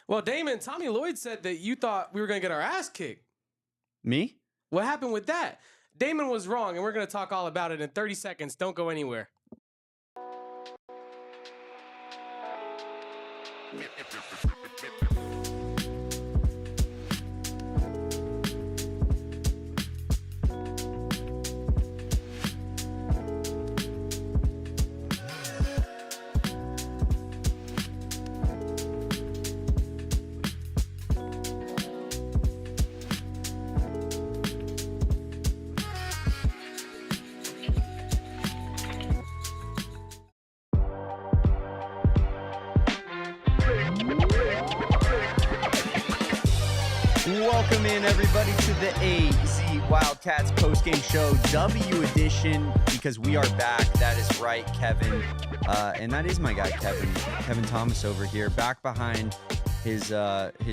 Well, Damon, Tommy Lloyd said that you thought we were going to get our ass kicked. Me? What happened with that? Damon was wrong, and we're going to talk all about it in 30 seconds. Don't go anywhere. Welcome in, everybody, to the AZ Wildcats postgame show, W edition, because we are back. That is right, Kevin. And that is my guy, Kevin Thomas over here, back behind his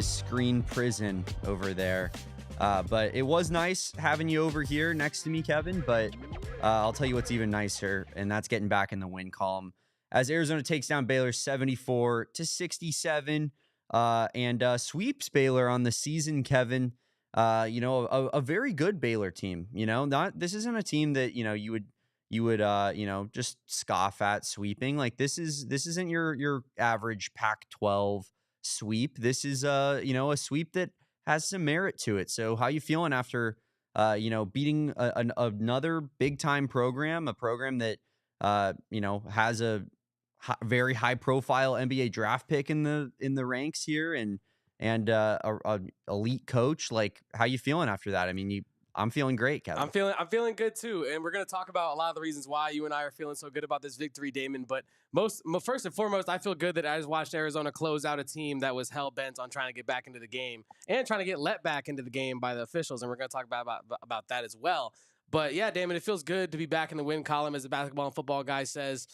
screen prison over there. But it was nice having you over here next to me, Kevin. But I'll tell you what's even nicer, and that's getting back in the win column as Arizona takes down Baylor 74-67. And sweeps Baylor on the season, Kevin. A very good Baylor team. This isn't a team that you would just scoff at sweeping. Like this isn't your average Pac-12 sweep. This is a sweep that has some merit to it. So how you feeling after beating another big time program, a program that has a very high profile NBA draft pick in the ranks here and a elite coach? Like, how you feeling after that? I mean, I'm feeling great, Kevin. I'm feeling good too, and we're going to talk about a lot of the reasons why you and I are feeling so good about this victory, Damon. But first and foremost, I feel good that I just watched Arizona close out a team that was hell bent on trying to get back into the game and trying to get let back into the game by the officials, and we're going to talk about that as well. But yeah, Damon, it feels good to be back in the win column, as the basketball and football guy says.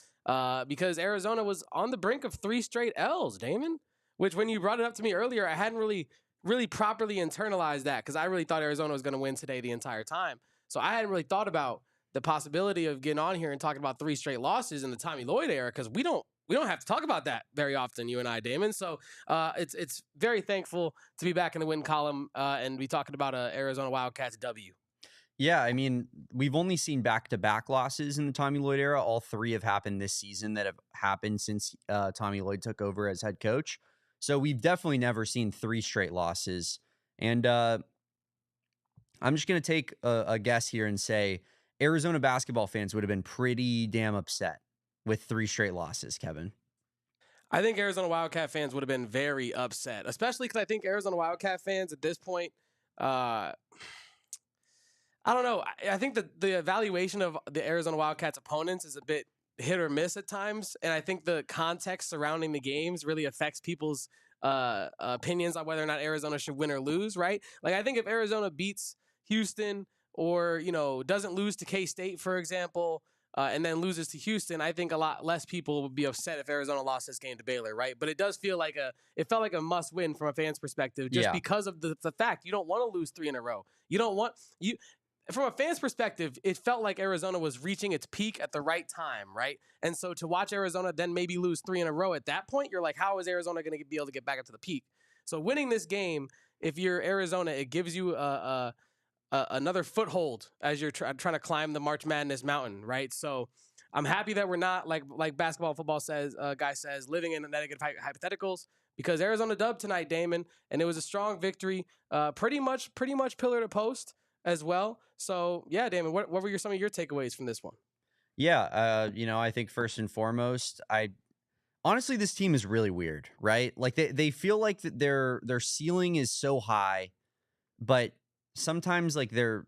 Because Arizona was on the brink of 3 straight L's, Damon, which when you brought it up to me earlier, I hadn't really properly internalized that because I really thought Arizona was going to win today the entire time. So I hadn't really thought about the possibility of getting on here and talking about 3 straight losses in the Tommy Lloyd era because we don't have to talk about that very often, you and I, Damon. So it's very thankful to be back in the win column and be talking about Arizona Wildcats W. Yeah, I mean, we've only seen back-to-back losses in the Tommy Lloyd era. All 3 have happened this season that have happened since Tommy Lloyd took over as head coach. So we've definitely never seen 3 straight losses. And I'm just going to take a guess here and say Arizona basketball fans would have been pretty damn upset with 3 straight losses, Kevin. I think Arizona Wildcat fans would have been very upset, especially because I think Arizona Wildcat fans at this point I don't know. I think that the evaluation of the Arizona Wildcats opponents is a bit hit or miss at times. And I think the context surrounding the games really affects people's opinions on whether or not Arizona should win or lose, right? Like, I think if Arizona beats Houston or, doesn't lose to K-State, for example, and then loses to Houston, I think a lot less people would be upset if Arizona lost this game to Baylor, right? But it does feel like it felt like a must win from a fan's perspective just because of the fact you don't want to lose 3 in a row. From a fan's perspective, it felt like Arizona was reaching its peak at the right time, right? And so to watch Arizona then maybe lose 3 in a row at that point, you're like, how is Arizona going to be able to get back up to the peak? So winning this game, if you're Arizona, it gives you another foothold as you're trying to climb the March Madness mountain, right? So I'm happy that we're not, like basketball and football guy says, living in negative hypotheticals, because Arizona dubbed tonight, Damon, and it was a strong victory, pretty much pillar to post as well. So yeah, Damon, what were some of your takeaways from this one? Yeah, I think first and foremost, honestly, this team is really weird, right? Like they feel like that their ceiling is so high, but sometimes like their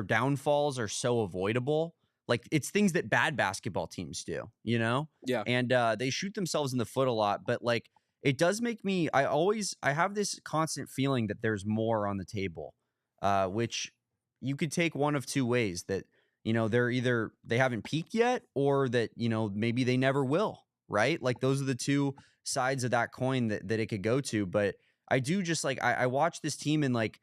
downfalls are so avoidable. Like it's things that bad basketball teams do, Yeah. And they shoot themselves in the foot a lot, but like it does make me I have this constant feeling that there's more on the table, which you could take one of 2 ways, that they haven't peaked yet, or that maybe they never will, right? Like those are the 2 sides of that coin that it could go to. But I do just like I watched this team, and like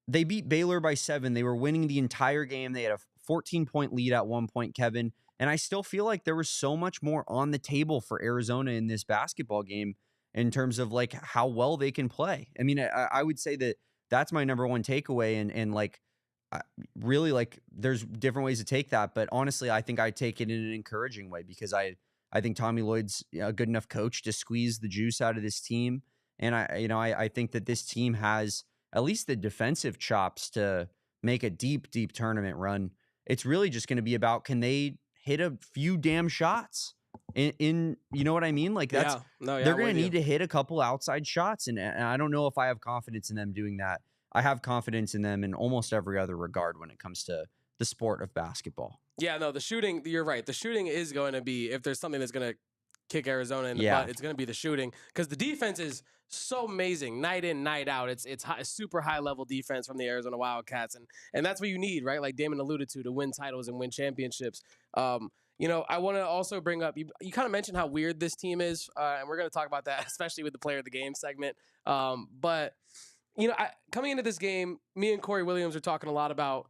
they beat Baylor by 7. They were winning the entire game. They had a 14-point lead at one point, Kevin, and I still feel like there was so much more on the table for Arizona in this basketball game. in terms of like how well they can play. I mean, I would say that that's my number one takeaway. And like, really, like, there's different ways to take that. But honestly, I think I take it in an encouraging way because I think Tommy Lloyd's a good enough coach to squeeze the juice out of this team. And I think that this team has at least the defensive chops to make a deep, deep tournament run. It's really just going to be about, can they hit a few damn shots in you know what I mean? Like that's, they're going to need to hit a couple outside shots. And I don't know if I have confidence in them doing that. I have confidence in them in almost every other regard when it comes to the sport of basketball. Yeah, no, the shooting, you're right. The shooting is going to be, if there's something that's going to kick Arizona in the butt, it's going to be the shooting, because the defense is so amazing night in, night out. It's super high level defense from the Arizona Wildcats, and that's what you need, right? Like Damon alluded to win titles and win championships. You know, I want to also bring up, you kind of mentioned how weird this team is, and we're going to talk about that, especially with the player of the game segment. But you know, coming into this game, me and Corey Williams are talking a lot about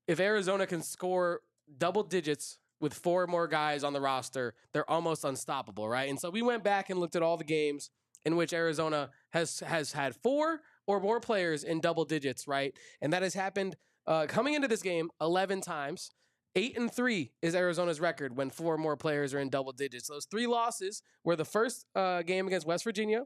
if Arizona can score double digits with 4 more guys on the roster, they're almost unstoppable, right? And so we went back and looked at all the games in which Arizona has had 4 or more players in double digits, right? And that has happened coming into this game 11 times. 8-3 is Arizona's record when 4 more players are in double digits. Those 3 losses were the first game against West Virginia,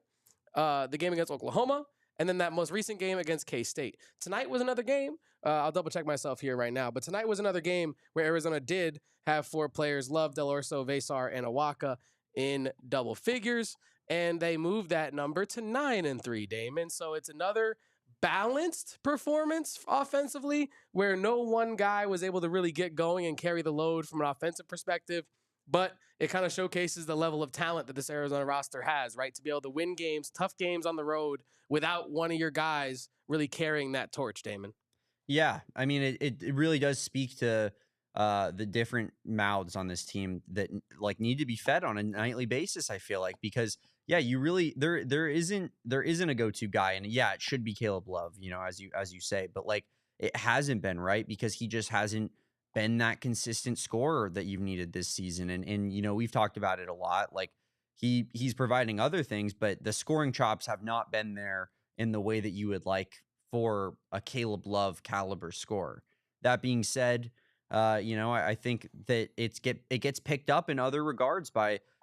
the game against Oklahoma, and then that most recent game against K-State. Tonight was another game. I'll double check myself here right now. But tonight was another game where Arizona did have 4 players, Love, Dell'Orso, Veesaar, and Awaka, in double figures. And they moved that number to 9-3, Damon. So it's another balanced performance offensively where no one guy was able to really get going and carry the load from an offensive perspective. But it kind of showcases the level of talent that this Arizona roster has, right? To be able to win games, tough games on the road without one of your guys really carrying that torch, Damon. Yeah, I mean, it really does speak to the different mouths on this team that like need to be fed on a nightly basis. I feel like, because you really there isn't a go-to guy, and it should be Caleb Love, you know, as you say, but like it hasn't been, right, because he just hasn't been that consistent scorer that you've needed this season, and you know, we've talked about it a lot. Like he's providing other things, but the scoring chops have not been there in the way that you would like for a Caleb Love caliber scorer. That being said, you know, I think that it gets picked up in other regards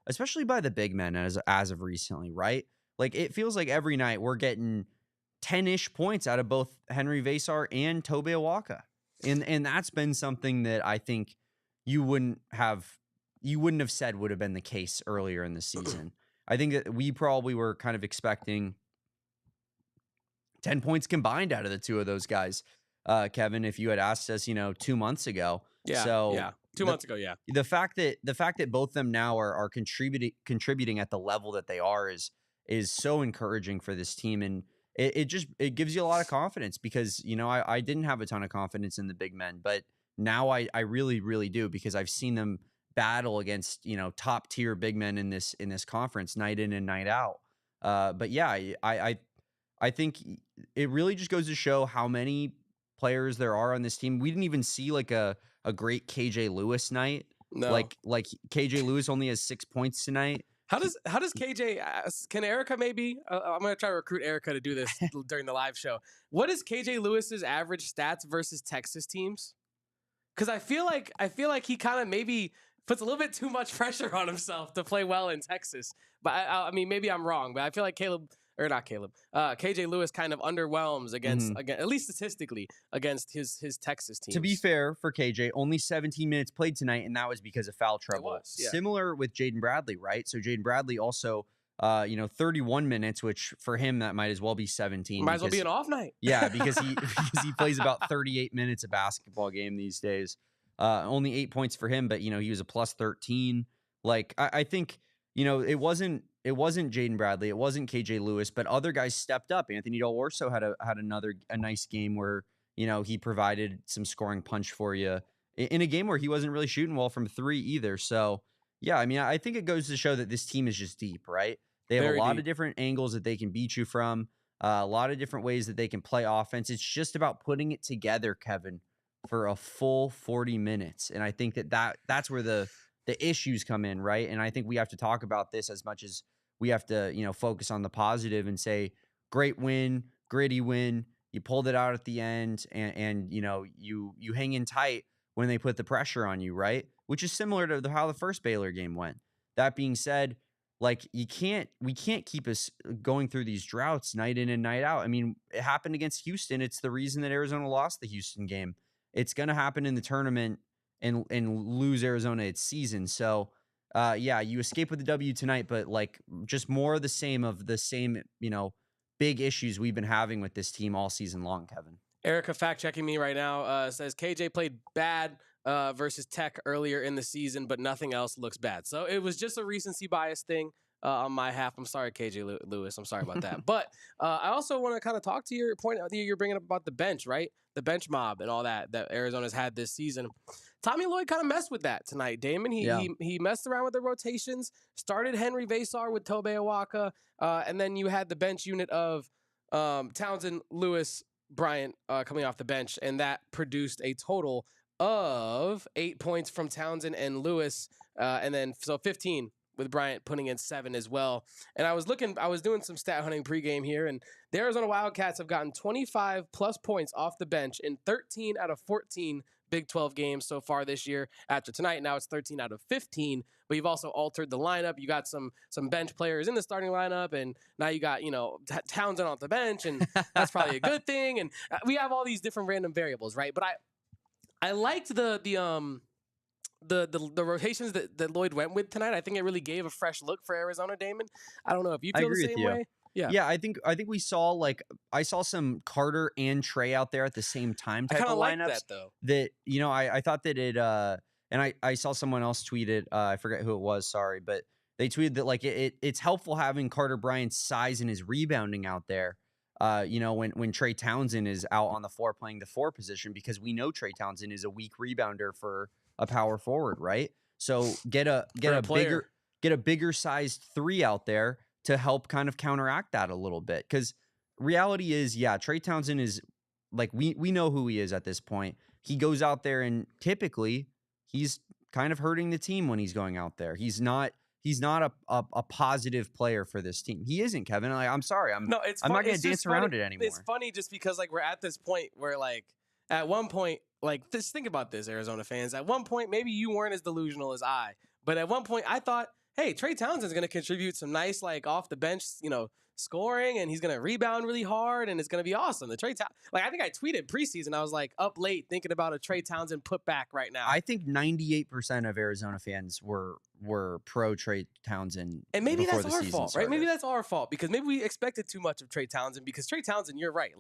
especially by the big men as of recently, right? Like it feels like every night we're getting 10-ish points out of both Henri Veesaar and Tobe Awaka. And that's been something that I think you wouldn't have said would have been the case earlier in the season. I think that we probably were kind of expecting 10 points combined out of the 2 of those guys, Kevin, if you had asked us, you know, 2 months ago. Yeah. 2 months ago. Yeah. The fact that both of them now are contributing at the level that they are is so encouraging for this team. And it gives you a lot of confidence, because, you know, I didn't have a ton of confidence in the big men, but now I really, really do, because I've seen them battle against, you know, top tier big men in this conference night in and night out. But yeah, I think it really just goes to show how many players there are on this team. We didn't even see like a great KJ Lewis night. No. Like KJ Lewis only has 6 points tonight. How does KJ, can Erica maybe, I'm going to try to recruit Erica to do this during the live show. What is KJ Lewis's average stats versus Texas teams? Because I feel like he kind of maybe puts a little bit too much pressure on himself to play well in Texas. But I mean, maybe I'm wrong, but I feel like KJ Lewis kind of underwhelms against, at least statistically, against his Texas teams. To be fair for KJ, only 17 minutes played tonight, and that was because of foul trouble. It was, yeah. Similar with Jaden Bradley, right? So Jaden Bradley also, 31 minutes, which for him that might as well be 17. Might as well be an off night. Yeah, because he plays about 38 minutes a basketball game these days. Only 8 points for him, but you know, he was a plus 13. Like I think, you know, it wasn't Jaden Bradley, it wasn't KJ Lewis, but other guys stepped up. Anthony Dell'Orso had a nice game where, you know, he provided some scoring punch for you in a game where he wasn't really shooting well from 3 either. So yeah, I mean, I think it goes to show that this team is just deep, right? They have a lot of different angles that they can beat you from, a lot of different ways that they can play offense. It's just about putting it together, Kevin, for a full 40 minutes. And I think that's where the issues come in, right? And I think we have to talk about this as much as we have to, focus on the positive and say, great win, gritty win. You pulled it out at the end, and you hang in tight when they put the pressure on you, right? Which is similar to how the first Baylor game went. That being said, like we can't keep us going through these droughts night in and night out. I mean, it happened against Houston. It's the reason that Arizona lost the Houston game. It's going to happen in the tournament and lose Arizona its season. So, you escape with the W tonight, but like just more of the same big issues we've been having with this team all season long, Kevin. Erica fact checking me right now says KJ played bad versus Tech earlier in the season, but nothing else looks bad. So it was just a recency bias thing on my half. I'm sorry, KJ Lewis. I'm sorry about that. But I also want to kind of talk to your point that you're bringing up about the bench, right? The bench mob and all that Arizona's had this season. Tommy Lloyd kind of messed with that tonight, Damon. He messed around with the rotations, started Henri Veesaar with Tobe Awaka, and then you had the bench unit of Townsend, Lewis, Bryant coming off the bench, and that produced a total of 8 points from Townsend and Lewis, and then so 15 with Bryant putting in 7 as well. And I was doing some stat hunting pregame here, and the Arizona Wildcats have gotten 25 plus points off the bench in 13 out of 14 Big 12 games so far this year. After tonight, now it's 13 out of 15, but you've also altered the lineup. You got some bench players in the starting lineup, and now you got, Townsend off the bench, and that's probably a good thing. And we have all these different random variables, right? But I liked the rotations that Lloyd went with tonight. I think it really gave a fresh look for Arizona, Damon. I don't know if you feel the same way. Yeah, I think we saw I saw some Carter and Trey out there at the same time type of lineups. That though. That I thought that it and I saw someone else tweet it. I forget who it was. Sorry, but they tweeted that it's helpful having Carter Bryant's size and his rebounding out there. When Trey Townsend is out on the floor playing the 4 position, because we know Trey Townsend is a weak rebounder for a power forward, right? So get a bigger sized 3 out there to help kind of counteract that a little bit. Because reality is, Trey Townsend is we know who he is at this point. He goes out there and typically he's kind of hurting the team when he's going out there. He's not a positive player for this team. He isn't, Kevin. I'm sorry. I'm not going to dance around it anymore. It's funny just because we're at this point where at one point, just think about this, Arizona fans. At one point, maybe you weren't as delusional as I, but at one point I thought, hey, Trey Townsend's going to contribute some nice, off the bench, scoring, and he's going to rebound really hard, and it's going to be awesome. The Trey Townsend, I think I tweeted preseason, I was up late thinking about a Trey Townsend putback right now. I think 98% of Arizona fans were pro Trey Townsend, and maybe that's our fault, started. right? Maybe that's our fault because maybe we expected too much of Trey Townsend. Because Trey Townsend, you're right.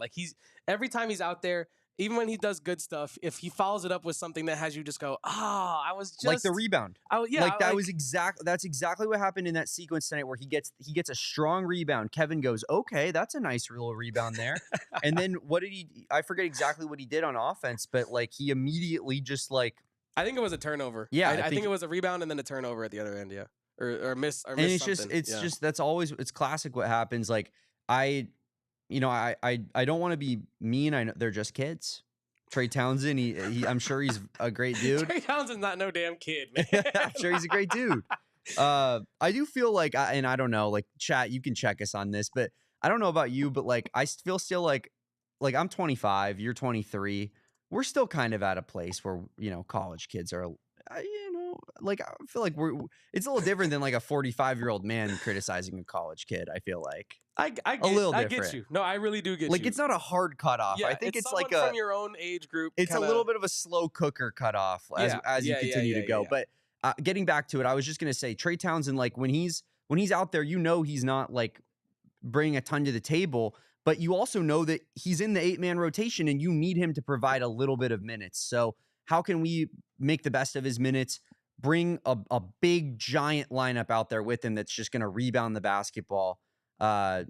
Every time he's out there, even when he does good stuff, if he follows it up with something that has you just go, I was just like the rebound. That's exactly what happened in that sequence tonight where he gets a strong rebound. Kevin goes, okay, that's a nice little rebound there. And then I forget exactly what he did on offense, but he immediately just I think it was a turnover. Yeah, I think it was a rebound and then a turnover at the other end. Yeah, or miss. And it's just that's always it's classic what happens. I don't want to be mean. I know they're just kids. Trey Townsend, I'm sure he's a great dude. Trey Townsend's not no damn kid, man. I'm sure he's a great dude. I do feel and I don't know, chat, you can check us on this, but I don't know about you, but I feel still I'm 25, you're 23. We're still kind of at a place where, college kids are, I feel it's a little different than a 45-year-old man criticizing a college kid. I feel I get you. No, I really do get you. It's not a hard cutoff. Yeah, I think it's from your own age group. It's a little bit of a slow cooker cutoff as you continue to go. But getting back to it, I was just gonna say Trey Townsend, when he's out there, he's not bringing a ton to the table, but you also know that he's in the 8-man rotation and you need him to provide a little bit of minutes. So how can we make the best of his minutes? Bring a big giant lineup out there with him that's just gonna rebound the basketball. I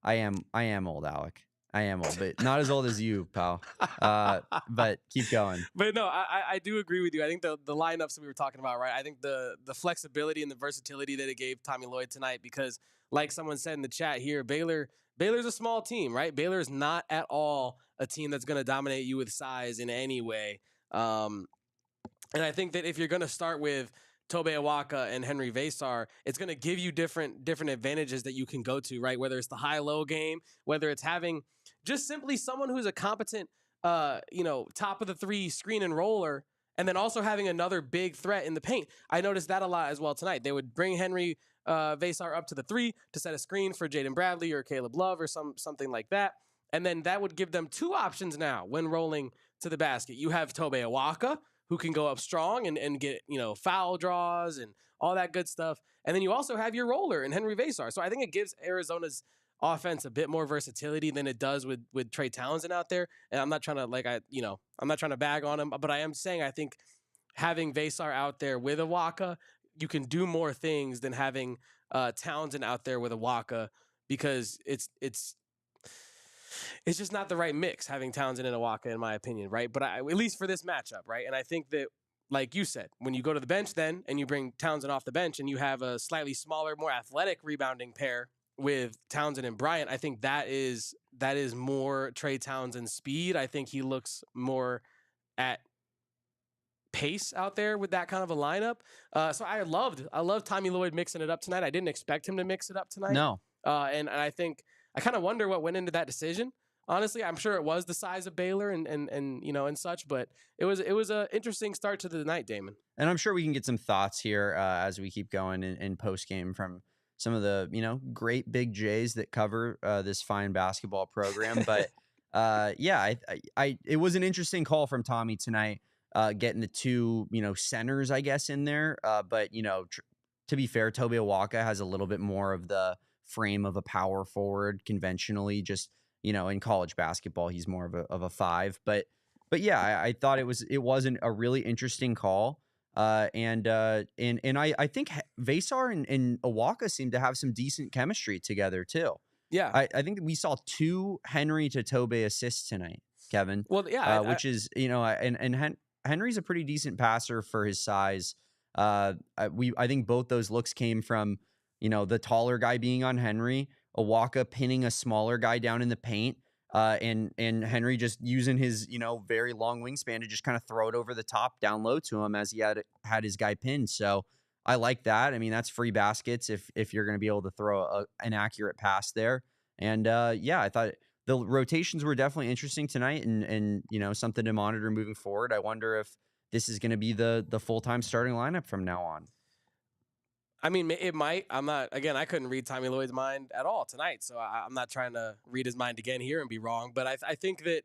am old, Alec. I am old, but not as old as you, pal. But keep going. But no, I do agree with you. I think the lineups that we were talking about, right? I think the flexibility and the versatility that it gave Tommy Lloyd tonight, because like someone said in the chat here, Baylor's a small team, right? Baylor is not at all a team that's going to dominate you with size in any way. And I think that if you're going to start with Tobe Awaka and Henri Veesaar, it's going to give you different advantages that you can go to, right? Whether it's the high-low game, whether it's having just simply someone who's a competent, top of the three screen and roller, and then also having another big threat in the paint. I noticed that a lot as well tonight. They would bring Henri Veesaar up to the three to set a screen for Jaden Bradley or Caleb Love or something like that. And then that would give them two options now when rolling to the basket. You have Tobe Awaka, who can go up strong and get, foul draws and all that good stuff. And then you also have your roller in Henri Veesaar. So I think it gives Arizona's offense a bit more versatility than it does with Trey Townsend out there. And I'm not trying to I'm not trying to bag on him, but I am saying I think having Veesaar out there with Awaka, you can do more things than having Townsend out there with Awaka, because it's just not the right mix having Townsend and Awaka, in my opinion, right? But at least for this matchup, right? And I think that, like you said, when you go to the bench then and you bring Townsend off the bench and you have a slightly smaller, more athletic rebounding pair with Townsend and Bryant, I think that is more Trey Townsend's speed. I think he looks more at pace out there with that kind of a lineup. So I loved Tommy Lloyd mixing it up tonight. I didn't expect him to mix it up tonight. No. And I think I kind of wonder what went into that decision. Honestly, I'm sure it was the size of Baylor and such, but it was a interesting start to the night, Damon. And I'm sure we can get some thoughts here as we keep going in post game from some of the great big J's that cover this fine basketball program. But it was an interesting call from Tommy tonight, getting the two centers, I guess, in there. But to be fair, Tobe Awaka has a little bit more of the frame of a power forward conventionally. Just in college basketball, he's more of a five. But yeah, I thought it wasn't a really interesting call. And I think Veesaar and Awaka seem to have some decent chemistry together too. Yeah, I think we saw 2 Henri to Tobe assists tonight, Kevin. Well, yeah, is and Henry's a pretty decent passer for his size. I think both those looks came from the taller guy being on Henri, Awaka pinning a smaller guy down in the paint, and Henri just using his very long wingspan to just kind of throw it over the top down low to him as he had his guy pinned. So I like that. I mean, that's free baskets if you're going to be able to throw an accurate pass there. And I thought the rotations were definitely interesting tonight, and something to monitor moving forward. I wonder if this is going to be the full-time starting lineup from now on. I mean, it might. I couldn't read Tommy Lloyd's mind at all tonight, so I'm not trying to read his mind again here and be wrong. But I think that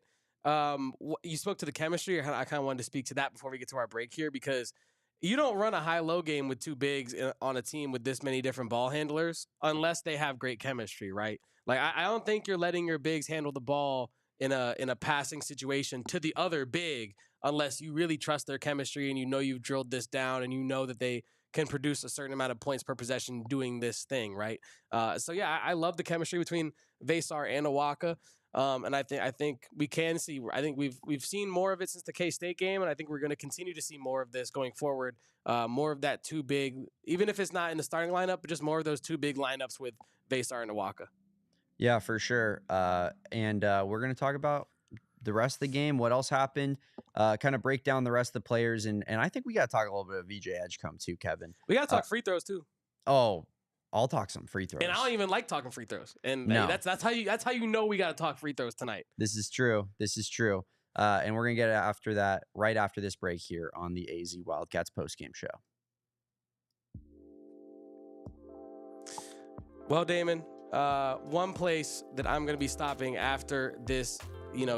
you spoke to the chemistry. I kind of wanted to speak to that before we get to our break here, because you don't run a high-low game with 2 bigs on a team with this many different ball handlers unless they have great chemistry, right? Like, I don't think you're letting your bigs handle the ball in a passing situation to the other big unless you really trust their chemistry and you've drilled this down and that they can produce a certain amount of points per possession doing this thing, right? I love the chemistry between Veesaar and Awaka, and I think we can see. I think we've seen more of it since the K-State game, and I think we're going to continue to see more of this going forward. More of that 2 big, even if it's not in the starting lineup, but just more of those 2 big lineups with Veesaar and Awaka. Yeah, for sure. And we're going to talk about the rest of the game, what else happened, kind of break down the rest of the players. And I think we got to talk a little bit of VJ Edgecombe too, Kevin. We got to talk free throws too. Oh, I'll talk some free throws. And I don't even like talking free throws. And no. that's how we got to talk free throws tonight. This is true. And we're going to get after that right after this break here on the AZ Wildcats postgame show. Well, Damon, one place that I'm going to be stopping after this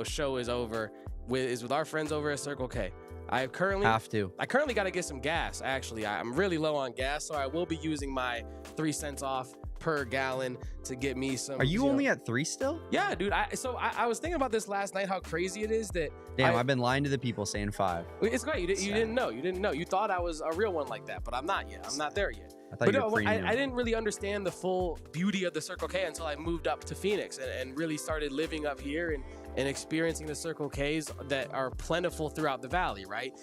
show is over is with our friends over at Circle K. I currently got to get some gas. Actually, I'm really low on gas, so I will be using my 3 cents off per gallon to get me some. Are you only at 3 still? Yeah, dude. I was thinking about this last night, how crazy it is that. Damn, I've been lying to the people saying 5. It's great. You didn't know. You thought I was a real one like that, but I'm not yet. I'm not there yet. I didn't really understand the full beauty of the Circle K until I moved up to Phoenix and really started living up here and experiencing the Circle Ks that are plentiful throughout the valley, right?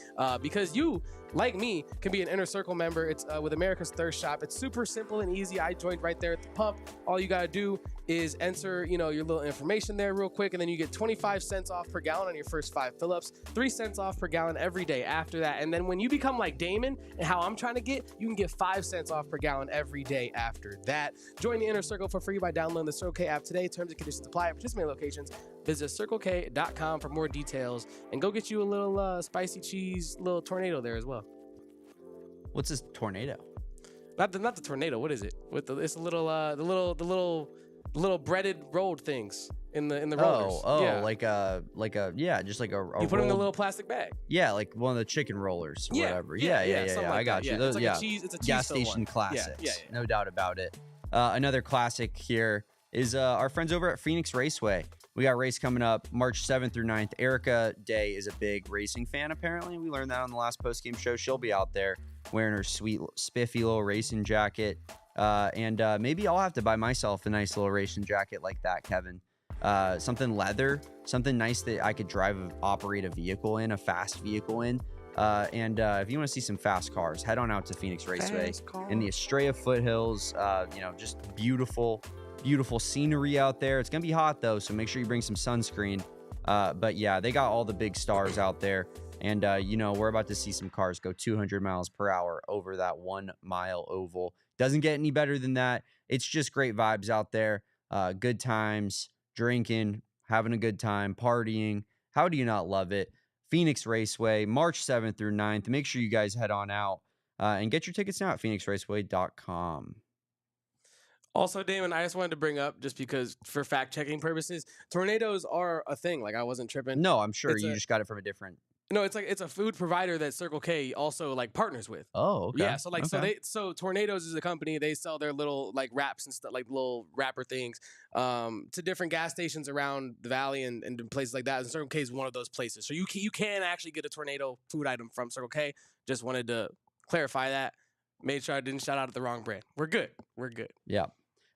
Because you, like me, can be an Inner Circle member. It's with America's Thirst Shop. It's super simple and easy. I joined right there at the pump. All you got to do is enter, your little information there real quick, and then you get 25 cents off per gallon on your first 5 fill-ups, 3 cents off per gallon every day after that. And then when you become like Damon and how I'm trying to get, you can get 5 cents off per gallon every day after that. Join the Inner Circle for free by downloading the Circle K app today. Terms and conditions apply at participating locations. Visit CircleK.com for more details, and go get you a little spicy cheese, little tornado there as well. What's this tornado? Not the tornado. What is it? It's a little the little breaded rolled things in the rollers. Just like a you put them in a little plastic bag. Yeah, like one of the chicken rollers or whatever. Yeah. Like I got you. Those, it's like a cheese. It's a gas cheese station one. classics. Yeah. No doubt about it. Another classic here is our friends over at Phoenix Raceway. We got a race coming up March 7th through 9th. Erica Day is a big racing fan, apparently. We learned that on the last postgame show. She'll be out there wearing her sweet, spiffy little racing jacket. And maybe I'll have to buy myself a nice little racing jacket like that, Kevin. Something leather, something nice that I could operate a vehicle in, a fast vehicle in. And if you want to see some fast cars, head on out to Phoenix Raceway in the Estrella foothills. Just beautiful scenery out there. It's going to be hot, though, so make sure you bring some sunscreen. But yeah, they got all the big stars out there. And, we're about to see some cars go 200 miles per hour over that 1 mile oval. Doesn't get any better than that. It's just great vibes out there. Good times, drinking, having a good time, partying. How do you not love it? Phoenix Raceway, March 7th through 9th. Make sure you guys head on out and get your tickets now at phoenixraceway.com. Also, Damon, I just wanted to bring up, just because for fact-checking purposes, tornadoes are a thing. Like, I wasn't tripping. No, I'm sure you just got it from a different... No, it's a food provider that Circle K also partners with. Oh, okay. Yeah, so Tornadoes is a company. They sell their little wraps and stuff, like little wrapper things, to different gas stations around the valley and places like that. And Circle K is one of those places. So you can actually get a tornado food item from Circle K. Just wanted to clarify that. Made sure I didn't shout out at the wrong brand. We're good. Yeah.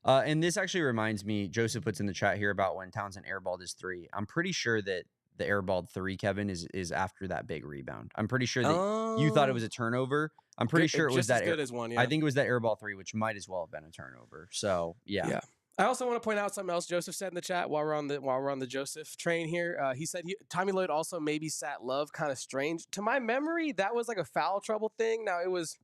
And this actually reminds me, Joseph puts in the chat here about when Townsend airballed his 3. I'm pretty sure that the airballed 3, Kevin, is after that big rebound. I'm pretty sure that you thought it was a turnover. I'm pretty sure it was that. As good as one, yeah. I think it was that airball 3, which might as well have been a turnover. So yeah. I also want to point out something else Joseph said in the chat while we're on the Joseph train here. He said Tommy Lloyd also maybe sat Love kind of strange. To my memory, that was like a foul trouble thing. Now it was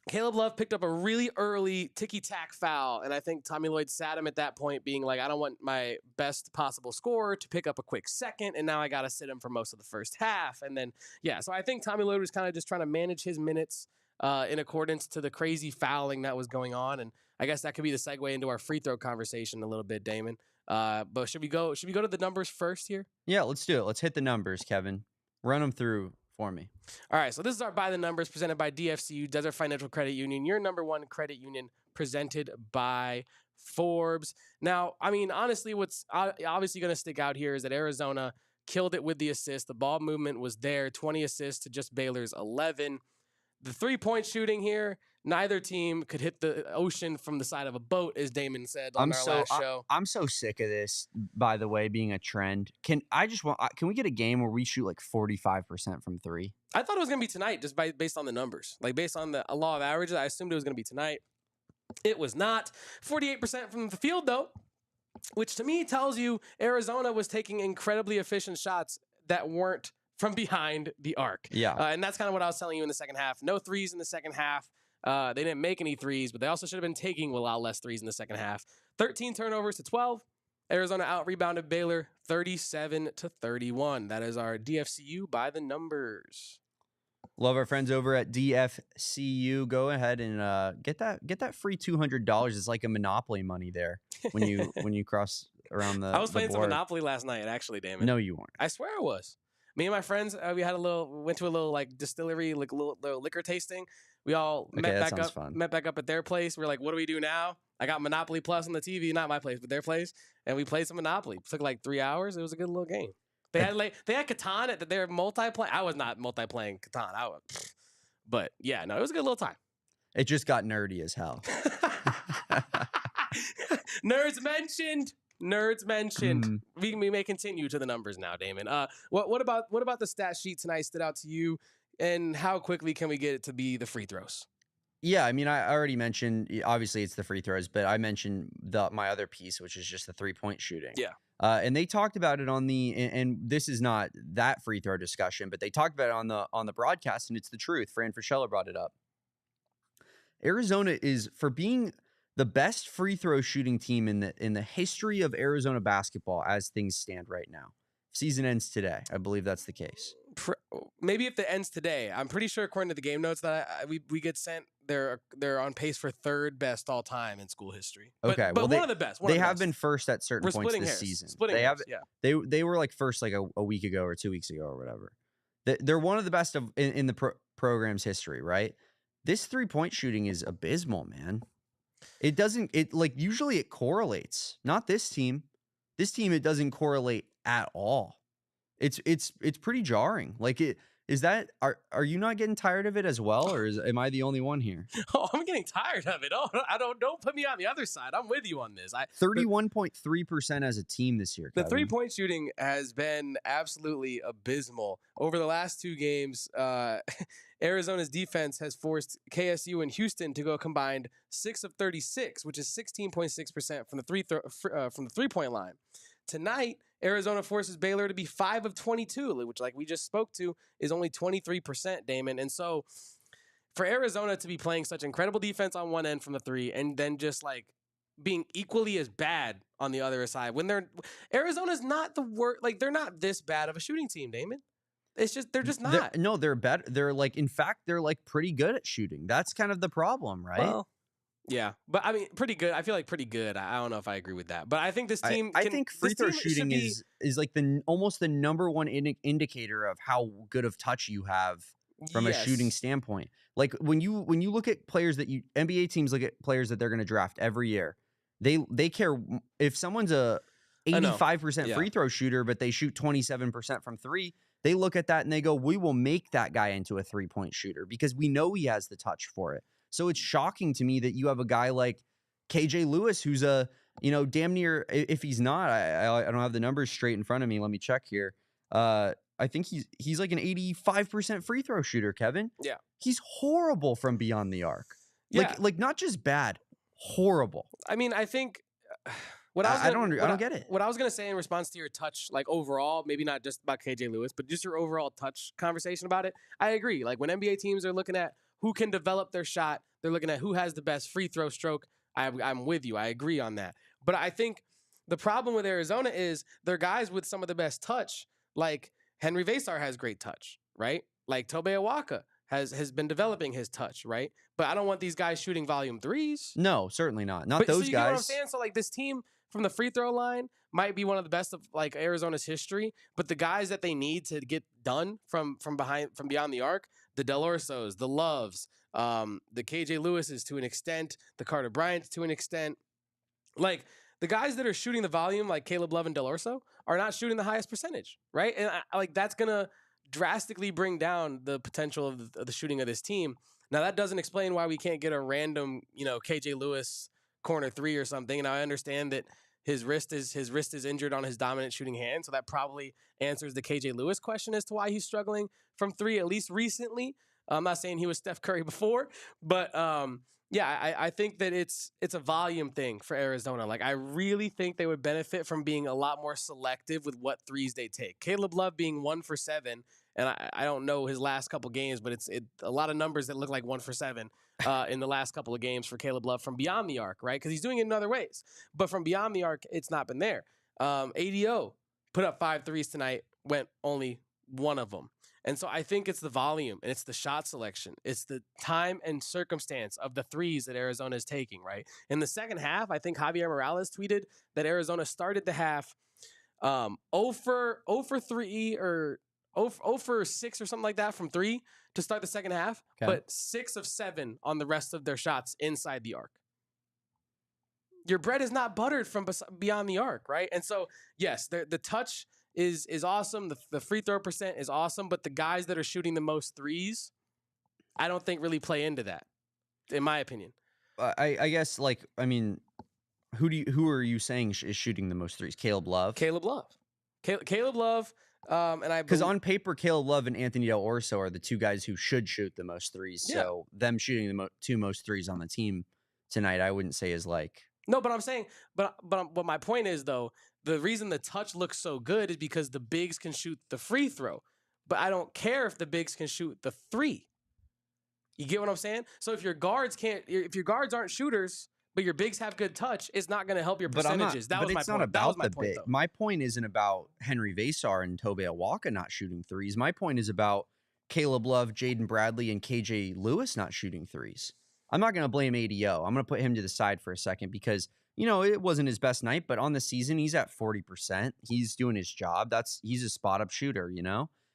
Caleb Love picked up a really early ticky-tack foul, and I think Tommy Lloyd sat him at that point being like, I don't want my best possible scorer to pick up a quick second, and now I got to sit him for most of the first half. And then, so I think Tommy Lloyd was kind of just trying to manage his minutes in accordance to the crazy fouling that was going on, and I guess that could be the segue into our free throw conversation a little bit, Damon. But should we go to the numbers first here? Yeah, let's do it. Let's hit the numbers, Kevin. Run them through for me. All right, so this is our By the Numbers presented by DFCU, Desert Financial Credit Union, your number one credit union, presented by Forbes. Now, I mean, honestly, what's obviously going to stick out here is that Arizona killed it with the assist. The ball movement was there, 20 assists to just Baylor's 11. The three-point shooting here, neither team could hit the ocean from the side of a boat, as Damon said on our last show. I'm so sick of this, by the way, being a trend. Can we get a game where we shoot like 45% from 3? I thought it was going to be tonight, just based on the numbers. Like, based on the law of averages, I assumed it was going to be tonight. It was not. 48% from the field, though, which to me tells you Arizona was taking incredibly efficient shots that weren't from behind the arc. Yeah. And that's kind of what I was telling you in the second half. No threes in the second half. They didn't make any threes, but they also should have been taking a lot less threes in the second half. 13 turnovers to 12. Arizona out-rebounded Baylor 37-31. That is our DFCU By the Numbers. Love our friends over at DFCU. Go ahead and get that free $200. It's like a Monopoly money there when you cross around the. I was playing board. some Monopoly last night, actually, Damon. No, you weren't. I swear I was. Me and my friends, we went to a little distillery, like a little liquor tasting. We all met back up at their place. We're like, what do we do now? I got Monopoly Plus on the TV, not my place, but their place, and we played some Monopoly. It took like 3 hours. It was a good little game. They had Catan at their multiplayer. I was not multiplaying Catan. But yeah, no, it was a good little time. It just got nerdy as hell. Nerds mentioned. Nerds mentioned. Mm. We may continue to the numbers now, Damon. What about the stat sheet tonight stood out to you, and how quickly can we get it to be the free throws? Yeah, I mean, I already mentioned, obviously it's the free throws, but I mentioned my other piece, which is just the 3-point shooting. Yeah. And they talked about it on and this is not that free throw discussion, but they talked about it on the broadcast, and it's the truth. Fran Fraschilla brought it up. Arizona is, for being the best free throw shooting team in the history of Arizona basketball as things stand right now. Season ends today. I believe that's the case. Maybe if it ends today, I'm pretty sure according to the game notes that we get sent, they're on pace for third best all time in school history. Okay, but one of the best. They have been first at certain points this season. They were like first like a week ago or 2 weeks ago or whatever. They're one of the best in the program's history, right? This 3-point shooting is abysmal, man. Usually it correlates. Not this team. This team, it doesn't correlate at all. It's pretty jarring. Are you not getting tired of it as well, or am I the only one here? Oh, I'm getting tired of it. Oh, don't put me on the other side. I'm with you on this. 31.3% as a team this year, Kevin. The 3-point shooting has been absolutely abysmal over the last 2 games. Arizona's defense has forced KSU and Houston to go combined 6 of 36, which is 16.6% from the 3-point line. Tonight, Arizona forces Baylor to be 5 of 22, which, like we just spoke to, is only 23%, Damon. And so for Arizona to be playing such incredible defense on one end from the 3 and then just like being equally as bad on the other side, when Arizona's not the worst, like they're not this bad of a shooting team, Damon. It's just they're just not. They're better. They're like, in fact, they're like pretty good at shooting. That's kind of the problem, right? Well, yeah, but I mean, pretty good. I feel like pretty good. I don't know if I agree with that, but I think this team. I think free throw shooting is like almost the number one indicator of how good of touch you have from a shooting standpoint. Like when you look at players that NBA teams look at players that they're going to draft every year, they care if someone's a 85% free throw shooter, but they shoot 27% from 3. They look at that and they go, we will make that guy into a 3-point shooter because we know he has the touch for it. So it's shocking to me that you have a guy like KJ Lewis, who's damn near, if he's not, I don't have the numbers straight in front of me. Let me check here. I think he's like an 85% free throw shooter, Kevin. Yeah. He's horrible from beyond the arc. Yeah. Like not just bad, horrible. I mean, I think I don't get it. What I was going to say in response to your touch, like overall, maybe not just about KJ Lewis, but just your overall touch conversation about it. I agree. Like when NBA teams are looking at who can develop their shot, they're looking at who has the best free throw stroke. I'm with you. I agree on that. But I think the problem with Arizona is they're guys with some of the best touch. Like Henri Veesaar has great touch, right? Like Tobe Awaka has been developing his touch, right? But I don't want these guys shooting volume 3s. No, certainly not. Not those so you guys. Know what I'm saying? So like this team from the free throw line might be one of the best of like Arizona's history, but the guys that they need to get done from beyond the arc, the Dell'Orsos, the Loves, the KJ Lewises to an extent, the Carter Bryants to an extent, like the guys that are shooting the volume, like Caleb Love and Dell'Orso, are not shooting the highest percentage, right? And like that's gonna drastically bring down the potential of the shooting of this team. Now that doesn't explain why we can't get a random, KJ Lewis corner 3 or something. And I understand that his wrist is injured on his dominant shooting hand, so that probably answers the KJ Lewis question as to why he's struggling from 3, at least recently. I'm not saying he was Steph Curry before, but I think that it's a volume thing for Arizona. Like I really think they would benefit from being a lot more selective with what 3s they take. Caleb Love being 1 for 7, and I don't know his last couple games, but it's a lot of numbers that look like 1 for 7 in the last couple of games for Caleb Love from beyond the arc, right? Because he's doing it in other ways, but from beyond the arc, it's not been there. ADO put up 5 threes tonight, went only 1 of them. And so I think it's the volume and it's the shot selection. It's the time and circumstance of the 3s that Arizona is taking, right? In the second half, I think Javier Morales tweeted that Arizona started the half 0 for 3 or 0 for 6 or something like that from 3 to start the second half, but 6 of 7 on the rest of their shots inside the arc. Your bread is not buttered from beyond the arc, right? And so, yes, the touch is awesome. The free throw percent is awesome, but the guys that are shooting the most 3s, I don't think really play into that, in my opinion. I guess, like, I mean, Who are you saying is shooting the most threes? Caleb Love? Caleb Love. Caleb Love. And I Because on paper, Caleb Love and Anthony Dell'Orso are the two guys who should shoot the most threes. Yeah. So them shooting the two most threes on the team tonight, I wouldn't say is like. No, but I'm saying, but my point is though, the reason the touch looks so good is because the bigs can shoot the free throw, but I don't care if the bigs can shoot the three. You get what I'm saying? So if your guards aren't shooters, but your bigs have good touch, it's not going to help your percentages. That was my point. It's not about the big. My point isn't about Henri Veesaar and Tobe Awaka not shooting threes. My point is about Caleb Love, Jaden Bradley, and KJ Lewis not shooting threes. I'm not going to blame ADO. I'm going to put him to the side for a second because, it wasn't his best night, but on the season, he's at 40%. He's doing his job. He's a spot-up shooter,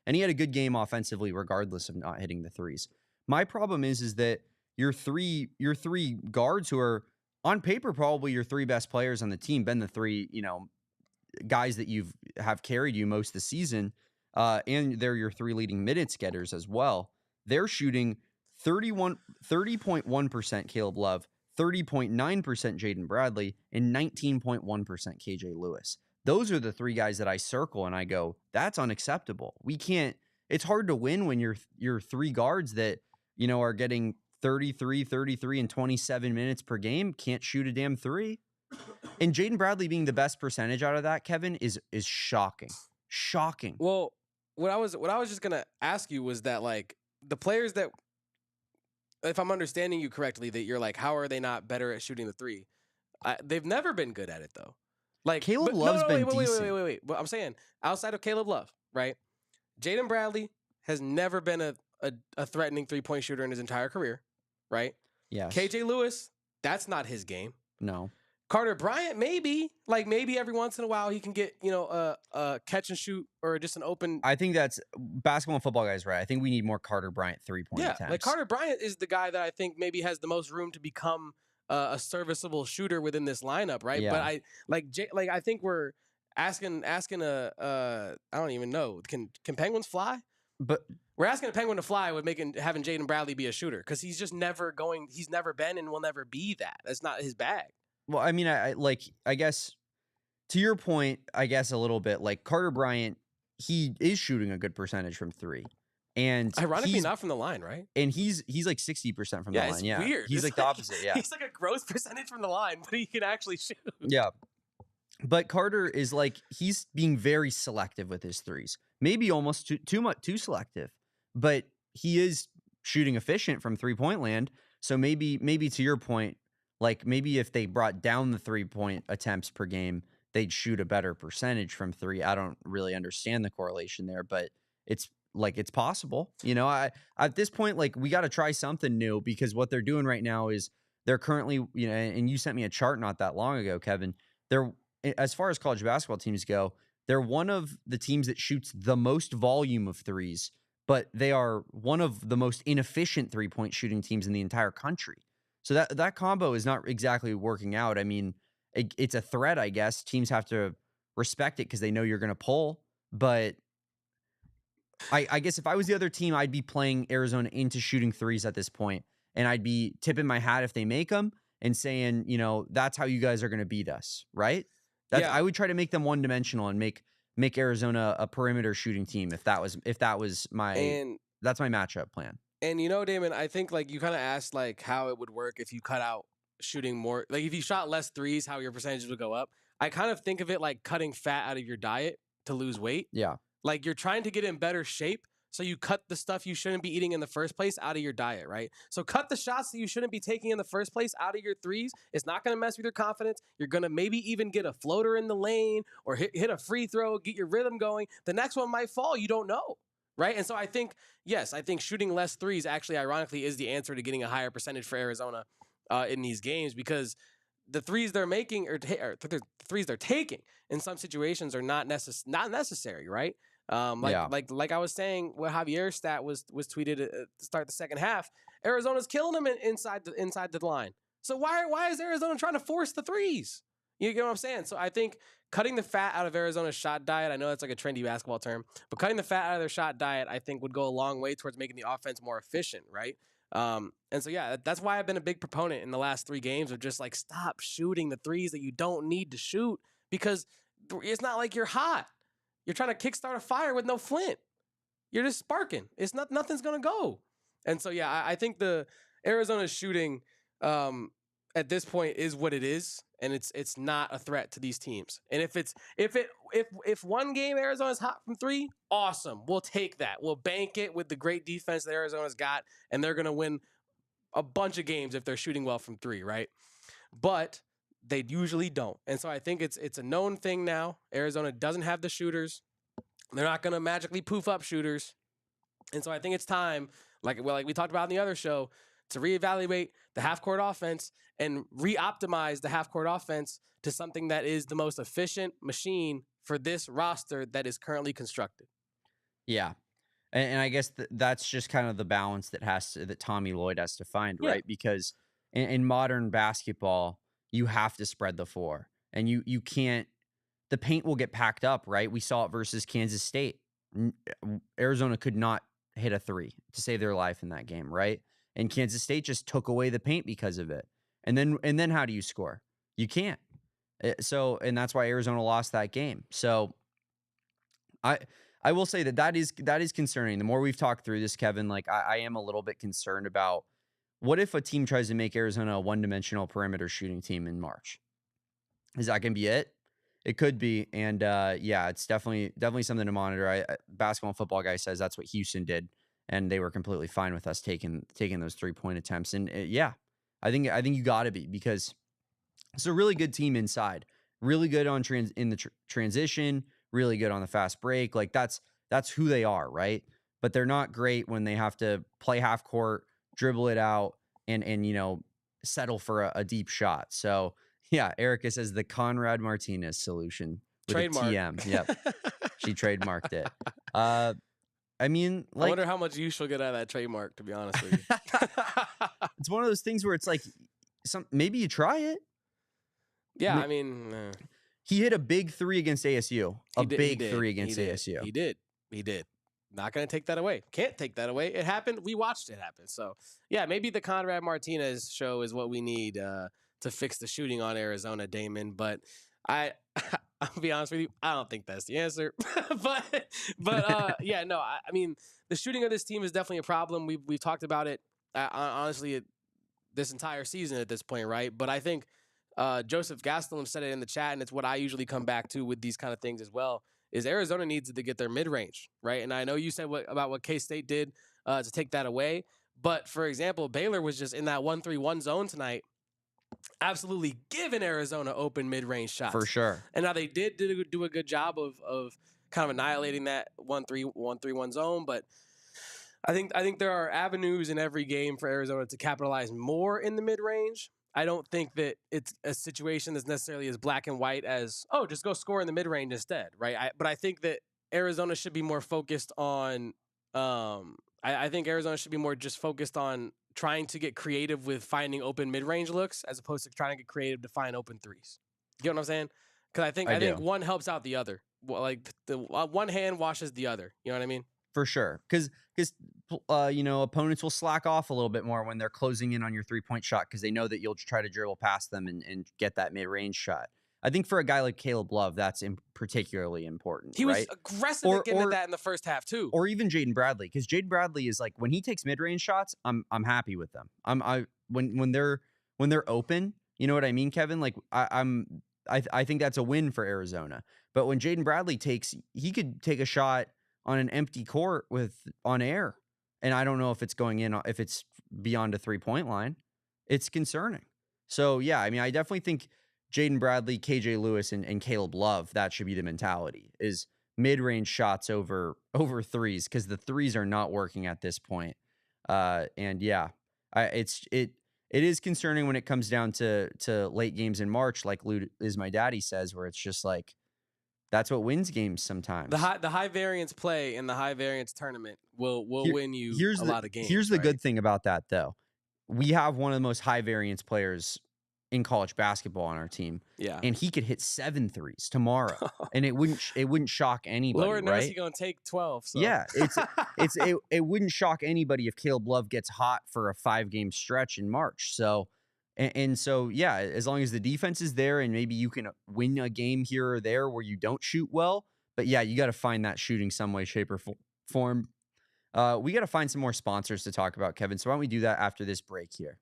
And he had a good game offensively regardless of not hitting the threes. My problem is that your three guards who are on paper probably your three best players on the team, been the three, guys that have carried you most of the season, and they're your three leading minutes getters as well. They're shooting 30.1% Caleb Love, 30.9% Jaden Bradley, and 19.1% KJ Lewis. Those are the three guys that I circle and I go, that's unacceptable. We can't. It's hard to win when your three guards that are getting 33, and 27 minutes per game can't shoot a damn three. And Jaden Bradley being the best percentage out of that, Kevin, is shocking. Shocking. Well, what I was just gonna ask you was that like the players that, if I'm understanding you correctly, that you're like, how are they not better at shooting the three? They've never been good at it though. Like Caleb Love's been decent. Wait. But I'm saying outside of Caleb Love, right? Jaden Bradley has never been a threatening 3-point shooter in his entire career, right? Yes. KJ Lewis, that's not his game. No. Carter Bryant, maybe every once in a while he can get, a catch and shoot or just an open. I think that's basketball and football guys, right? I think we need more Carter Bryant 3-point attempts. Like Carter Bryant is the guy that I think maybe has the most room to become a serviceable shooter within this lineup, right? Yeah. But I think we're asking I don't even know. Can penguins fly? But we're asking a penguin to fly with having Jaden Bradley be a shooter because he's just never he's never been and will never be that. That's not his bag. Well, I mean, I guess to your point, I guess a little bit like Carter Bryant, he is shooting a good percentage from three. And ironically not from the line, right? And he's like 60% from the line. It's yeah. Weird. He's like the opposite. Yeah. He's like a gross percentage from the line, but he can actually shoot. Yeah. But Carter is like, he's being very selective with his threes. Maybe almost too selective. But he is shooting efficient from 3-point land. So maybe to your point, like maybe if they brought down the 3-point attempts per game, they'd shoot a better percentage from three. I don't really understand the correlation there, but it's possible. At this point, like we got to try something new because what they're doing right now is they're currently, and you sent me a chart not that long ago, Kevin. They're, as far as college basketball teams go, they're one of the teams that shoots the most volume of threes, but they are one of the most inefficient 3-point shooting teams in the entire country. So that combo is not exactly working out. I mean, it's a threat, I guess. Teams have to respect it because they know you're going to pull. But I guess if I was the other team, I'd be playing Arizona into shooting threes at this point, and I'd be tipping my hat if they make them and saying, that's how you guys are going to beat us, right? I would try to make them one-dimensional and make Arizona a perimeter shooting team if that was my that's my matchup plan. And Damon, I think like you kind of asked like how it would work if you cut out shooting more, like if you shot less threes, how your percentages would go up. I kind of think of it like cutting fat out of your diet to lose weight. Yeah. Like you're trying to get in better shape, so you cut the stuff you shouldn't be eating in the first place out of your diet, right? So cut the shots that you shouldn't be taking in the first place out of your threes. It's not going to mess with your confidence. You're going to maybe even get a floater in the lane or hit a free throw, get your rhythm going. The next one might fall. You don't know. Right. And so I think shooting less threes actually, ironically, is the answer to getting a higher percentage for Arizona in these games, because the threes they're making or the threes they're taking in some situations are not necessary. Right. Like I was saying, what Javier's stat was tweeted to start the second half. Arizona's killing them inside the line. So why is Arizona trying to force the threes? You get what I'm saying? So I think cutting the fat out of Arizona's shot diet, I know that's like a trendy basketball term, but cutting the fat out of their shot diet, I think would go a long way towards making the offense more efficient, right? And so, yeah, that's why I've been a big proponent in the last 3 games of just like, stop shooting the threes that you don't need to shoot, because it's not like you're hot. You're trying to kickstart a fire with no flint. You're just sparking. Nothing's going to go. And so, yeah, I think the Arizona shooting at this point is what it is, and it's not a threat to these teams. And if one game Arizona's hot from 3, awesome. We'll take that. We'll bank it with the great defense that Arizona's got, and they're going to win a bunch of games if they're shooting well from 3, right? But they usually don't. And so I think it's a known thing now. Arizona doesn't have the shooters. They're not going to magically poof up shooters. And so I think it's time, like we talked about in the other show, to reevaluate the half-court offense and re-optimize the half-court offense to something that is the most efficient machine for this roster that is currently constructed. Yeah. And I guess that's just kind of the balance that Tommy Lloyd has to find, right? Because in modern basketball, you have to spread the floor, and you can't. The paint will get packed up, right? We saw it versus Kansas State. Arizona could not hit a 3 to save their life in that game, right? And Kansas State just took away the paint because of it. And then how do you score? You can't. So, and that's why Arizona lost that game. So I will say that is concerning. The more we've talked through this, Kevin, like I am a little bit concerned about what if a team tries to make Arizona a one-dimensional perimeter shooting team in March? Is that going to be it? It could be. And yeah, it's definitely something to monitor. Basketball and football guy says that's what Houston did, and they were completely fine with us taking those 3-point attempts. And yeah, I think you got to be, because it's a really good team inside, really good on transition, really good on the fast break. Like that's who they are, right? But they're not great when they have to play half court, dribble it out, and settle for a deep shot. So yeah, Erica says the Conrad Martinez solution with Trademark. a TM. Yep, she trademarked it. I mean, like, I wonder how much use she'll get out of that trademark, to be honest with you. It's one of those things where it's like, maybe you try it. Yeah, I mean, he hit a big 3 against ASU. A big 3 against ASU. He did. Not going to take that away. Can't take that away. It happened. We watched it happen. So, yeah, maybe the Conrad Martinez show is what we need to fix the shooting on Arizona, Damon. But I'll be honest with you, I don't think that's the answer. but yeah, no, I mean, the shooting of this team is definitely a problem. We've talked about it, honestly, this entire season at this point, right? But I think Joseph Gastelum said it in the chat, and it's what I usually come back to with these kind of things as well, is Arizona needs to get their mid-range, right? And I know you said about what K-State did to take that away. But, for example, Baylor was just in that 1-3-1 zone tonight, absolutely giving Arizona open mid-range shots. For sure. And now they did do a good job of kind of annihilating that 1-3-1 zone, but I think there are avenues in every game for Arizona to capitalize more in the mid-range. I don't think that it's a situation that's necessarily as black and white as, oh, just go score in the mid-range instead, right? But I think that Arizona should be more focused on I think Arizona should be more just focused on trying to get creative with finding open mid-range looks as opposed to trying to get creative to find open threes. You know what I'm saying? Because I think one helps out the other. Like the one hand washes the other. You know what I mean? For sure. Because opponents will slack off a little bit more when they're closing in on your 3-point shot, because they know that you'll try to dribble past them and get that mid-range shot. I think for a guy like Caleb Love, that's particularly important. He was aggressive at getting at that in the first half too. Or even Jaden Bradley, because Jaden Bradley is like, when he takes mid-range shots, I'm happy with them. When they're open, you know what I mean, Kevin? Like I think that's a win for Arizona. But when Jaden Bradley he could take a shot on an empty court on air, and I don't know if it's going in, if it's beyond a 3-point line. It's concerning. So yeah, I mean, I definitely think Jaden Bradley, KJ Lewis, and Caleb Love, that should be the mentality, is mid-range shots over threes, because the threes are not working at this point. And yeah, it is concerning when it comes down to late games in March, like Lou is my daddy says, where it's just like, that's what wins games sometimes. The high variance play in the high variance tournament will win you a lot of games. Here's the good thing about that, though. We have one of the most high variance players in college basketball on our team. Yeah. And he could hit 7 threes tomorrow. And it wouldn't shock anybody, Lord knows right? he's going to take 12. So. Yeah, it wouldn't shock anybody if Caleb Love gets hot for a 5-game stretch in March. So and so yeah, as long as the defense is there and maybe you can win a game here or there where you don't shoot well, but yeah, you got to find that shooting some way, shape, or form. We got to find some more sponsors to talk about, Kevin. So why don't we do that after this break here?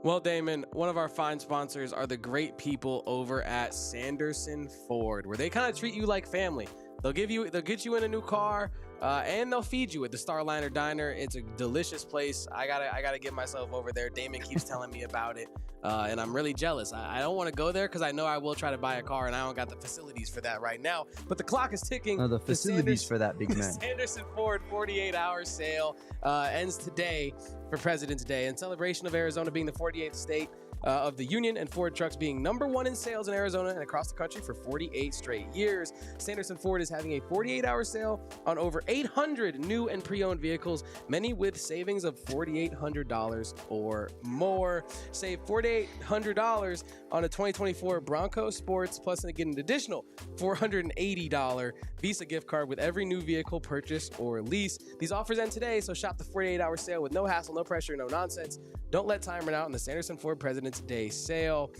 Well, Damon, one of our fine sponsors are the great people over at Sanderson Ford, where they kind of treat you like family. They'll get you in a new car, and they'll feed you at the Starliner Diner. It's a delicious place. I gotta get myself over there. Damon keeps telling me about it, and I'm really jealous. I don't want to go there because I know I will try to buy a car, and I don't got the facilities for that right now. But the clock is ticking. The facilities for that, big man. The Sanderson Ford 48-hour sale ends today for President's Day in celebration of Arizona being the 48th state of the Union and Ford trucks being #1 in sales in Arizona and across the country for 48 straight years. Sanderson Ford is having a 48-hour sale on over 800 new and pre-owned vehicles, many with savings of $4,800 or more. Save $4,800 on a 2024 Bronco Sports, plus get an additional $480 Visa gift card with every new vehicle purchase or lease. These offers end today, so shop the 48-hour sale with no hassle, no pressure, no nonsense. Don't let time run out on the Sanderson Ford President's Day sale.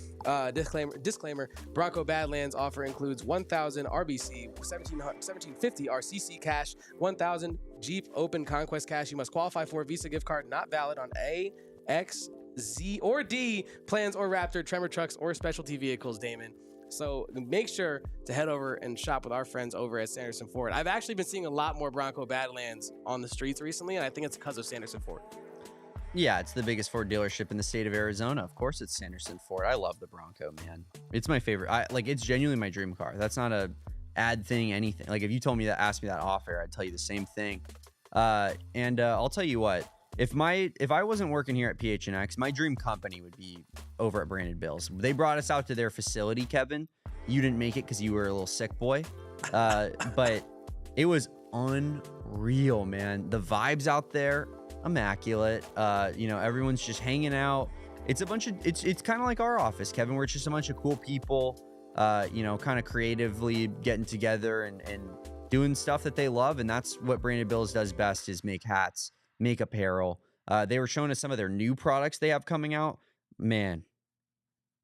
Disclaimer, Bronco Badlands offer includes 1,000 RBC, 1,750 RCC cash, 1,000 Jeep Open Conquest cash. You must qualify for a Visa gift card, not valid on A, X, Z, or D plans or Raptor, Tremor trucks, or specialty vehicles, Damon. So make sure to head over and shop with our friends over at Sanderson Ford. I've actually been seeing a lot more Bronco Badlands on the streets recently, and I think it's because of Sanderson Ford. Yeah, it's the biggest Ford dealership in the state of Arizona. Of course, it's Sanderson Ford. I love the Bronco, man. It's my favorite. It's genuinely my dream car. That's not a ad thing, anything. Like if you told me that, asked me that off air, I'd tell you the same thing. And I'll tell you what. If I wasn't working here at PHNX, my dream company would be over at Branded Bills. They brought us out to their facility, Kevin. You didn't make it because you were a little sick boy. But it was unreal, man. The vibes out there, immaculate. Everyone's just hanging out. It's kind of like our office, Kevin, where it's just a bunch of cool people, kind of creatively getting together and doing stuff that they love. And that's what Branded Bills does best, is make hats, make apparel. They were showing us some of their new products they have coming out. Man,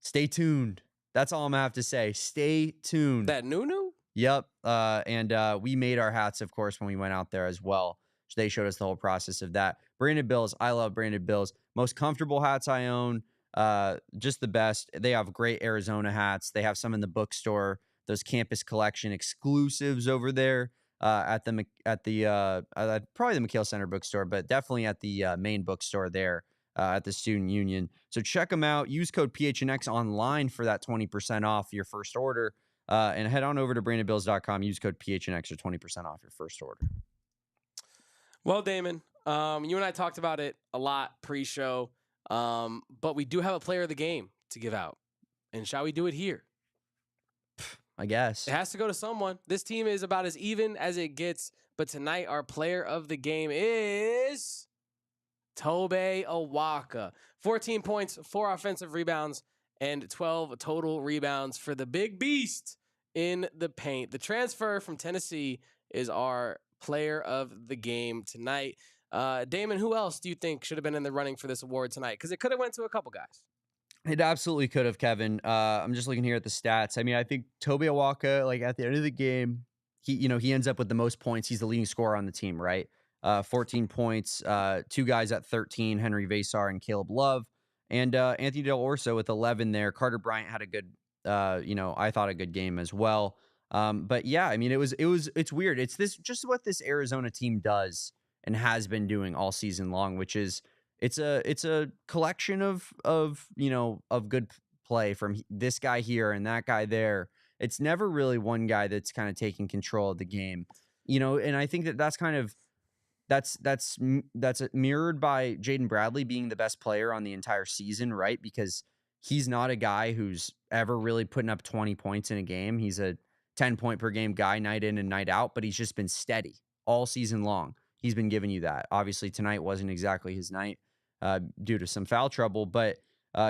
stay tuned. That's all I'm gonna have to say. Stay tuned. That new? Yep. And we made our hats, of course, when we went out there as well. So they showed us the whole process of that. Branded Bills. I love Branded Bills. Most comfortable hats I own. Just the best. They have great Arizona hats. They have some in the bookstore. Those campus collection exclusives over there at probably the McHale Center bookstore, but definitely at the main bookstore there at the Student Union. So check them out. Use code PHNX online for that 20% off your first order. And head on over to brandedbills.com. Use code PHNX for 20% off your first order. Well, Damon, you and I talked about it a lot pre-show, but we do have a player of the game to give out. And shall we do it here? I guess. It has to go to someone. This team is about as even as it gets, but tonight our player of the game is Tobe Awaka. 14 points, 4 offensive rebounds, and 12 total rebounds for the big beast in the paint. The transfer from Tennessee is our player of the game tonight. Damon, who else do you think should have been in the running for this award tonight? Because it could have went to a couple guys. It absolutely could have, Kevin. I'm just looking here at the stats. I mean, I think Tobe Awaka, at the end of the game, he ends up with the most points. He's the leading scorer on the team, right? 14 points, 2 guys at 13, Henri Veesaar and Caleb Love, and Anthony Dell'Orso with 11 there. Carter Bryant had a good, I thought a good game as well. But yeah, I mean, it's weird. It's just what this Arizona team does and has been doing all season long, which is it's a collection of good play from this guy here and that guy there. It's never really one guy that's kind of taking control of the game, and I think that's kind of that's mirrored by Jaden Bradley being the best player on the entire season, right? Because he's not a guy who's ever really putting up 20 points in a game. He's a 10-point per game guy night in and night out, but he's just been steady all season long. He's been giving you that. Obviously, tonight wasn't exactly his night. due to some foul trouble, but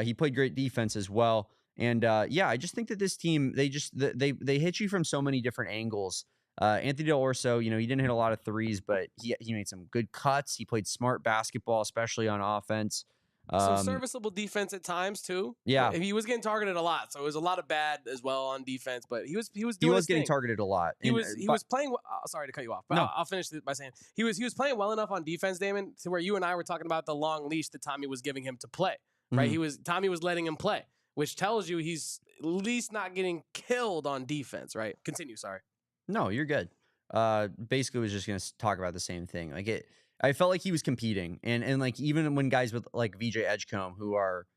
he played great defense as well. And I just think that this team, they hit you from so many different angles. Anthony Dell'Orso, he didn't hit a lot of threes, but he made some good cuts. He played smart basketball, especially on offense. Some serviceable defense at times too. Yeah, he was getting targeted a lot, so it was a lot of bad as well on defense. But he was getting targeted a lot. He was playing. Sorry to cut you off, but no. I'll finish by saying he was playing well enough on defense, Damon, to where you and I were talking about the long leash that Tommy was giving him to play. Right, Tommy was letting him play, which tells you he's at least not getting killed on defense. Right, continue. Sorry. No, you're good. Basically was just going to talk about the same thing. I felt like he was competing, and like even when guys with like VJ Edgecombe, who are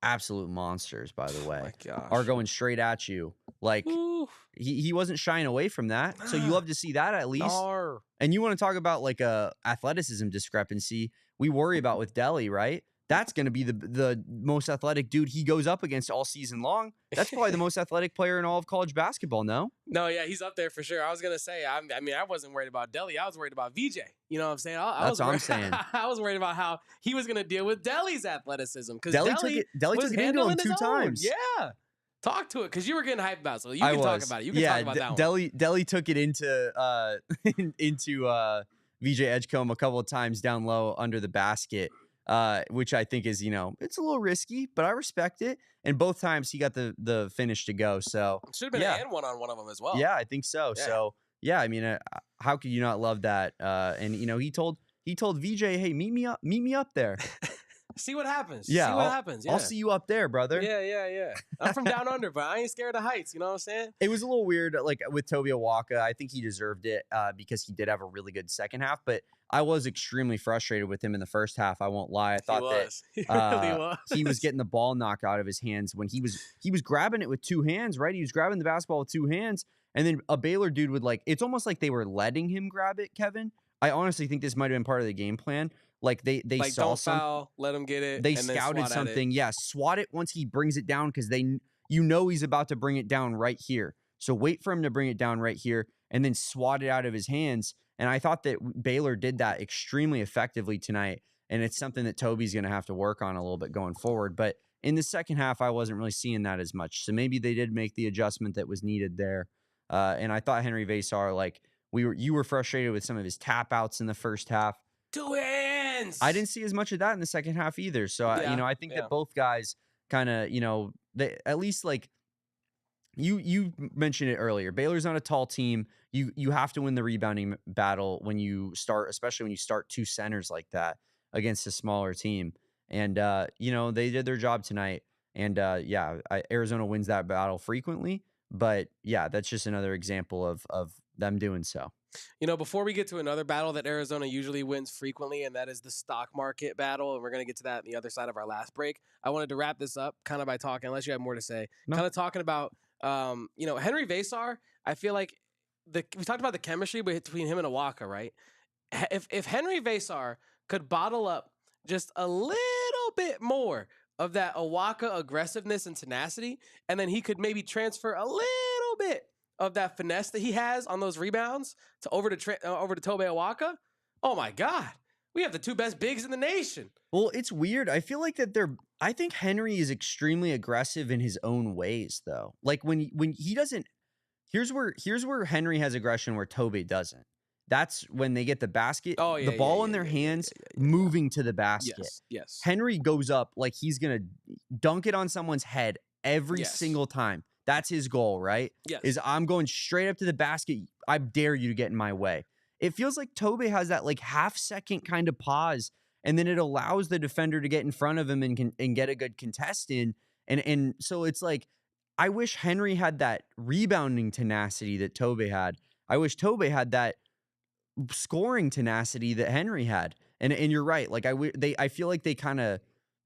absolute monsters, by the way, are going straight at you, like he wasn't shying away from that. So you love to see that at least. And you want to talk about like a athleticism discrepancy we worry about with Delly, right? That's going to be the most athletic dude he goes up against all season long. That's probably the most athletic player in all of college basketball, no? No, yeah, he's up there for sure. I was going to say, I wasn't worried about Delly. I was worried about VJ. You know what I'm saying? That's what I'm saying. I was worried about how he was going to deal with Delly's athleticism. Because Delly took it into him 2 times. Yeah. Talk to it, because you were getting hyped about it. So you can talk about it. You can talk about that one. Delly took it into VJ Edgecombe a couple of times down low under the basket. Which I think is, it's a little risky, but I respect it. And both times he got the finish to go. So should have been an one of them as well. Yeah, I think so. Yeah. So yeah, how could you not love that? And he told VJ, hey, meet me up there. See what happens. Yeah, see what happens. Yeah. I'll see you up there, brother. Yeah. I'm from down under, but I ain't scared of heights. You know what I'm saying? It was a little weird, like with Tobe Awaka. I think he deserved it because he did have a really good second half, but I was extremely frustrated with him in the first half. I won't lie. I thought he really was. He was getting the ball knocked out of his hands when he was grabbing it with 2 hands, right? He was grabbing the basketball with 2 hands, and then a Baylor dude would it's almost like they were letting him grab it, Kevin. I honestly think this might have been part of the game plan. Like they saw don't foul, let him get it. They scouted something. Yeah, swat it once he brings it down because he's about to bring it down right here. So wait for him to bring it down right here and then swat it out of his hands. And I thought that Baylor did that extremely effectively tonight. And it's something that Toby's going to have to work on a little bit going forward. But in the second half, I wasn't really seeing that as much. So maybe they did make the adjustment that was needed there. And I thought Henri Veesaar, you were frustrated with some of his tap outs in the first half. 2 hands. I didn't see as much of that in the second half either. So I think that both guys kind of, they at least you mentioned it earlier. Baylor's not a tall team. You have to win the rebounding battle when you start, especially when you start 2 centers like that against a smaller team. And they did their job tonight. And Arizona wins that battle frequently. But yeah, that's just another example of them doing so. Before we get to another battle that Arizona usually wins frequently, and that is the stock market battle, and we're going to get to that on the other side of our last break, I wanted to wrap this up kind of by talking, unless you have more to say, kind of talking about, Henri Veesaar. I feel like we talked about the chemistry between him and Awaka, right? If Henri Veesaar could bottle up just a little bit more of that Awaka aggressiveness and tenacity, and then he could maybe transfer a little bit of that finesse that he has on those rebounds over to Tobe Awaka. Oh my God, we have the 2 best bigs in the nation. Well, it's weird. I feel like I think Henry is extremely aggressive in his own ways, though. Like when he doesn't. Here's where Henry has aggression where Tobe doesn't. That's when they get the basket, the ball in their hands, moving to the basket. Yes. Henry goes up like he's gonna dunk it on someone's head every single time. That's his goal, right? Yes. Is I'm going straight up to the basket. I dare you to get in my way. It feels like Tobe has that half-second kind of pause, and then it allows the defender to get in front of him and get a good contest in. And so it's I wish Henry had that rebounding tenacity that Tobe had. I wish Tobe had that scoring tenacity that Henry had. And you're right. I feel like they kind of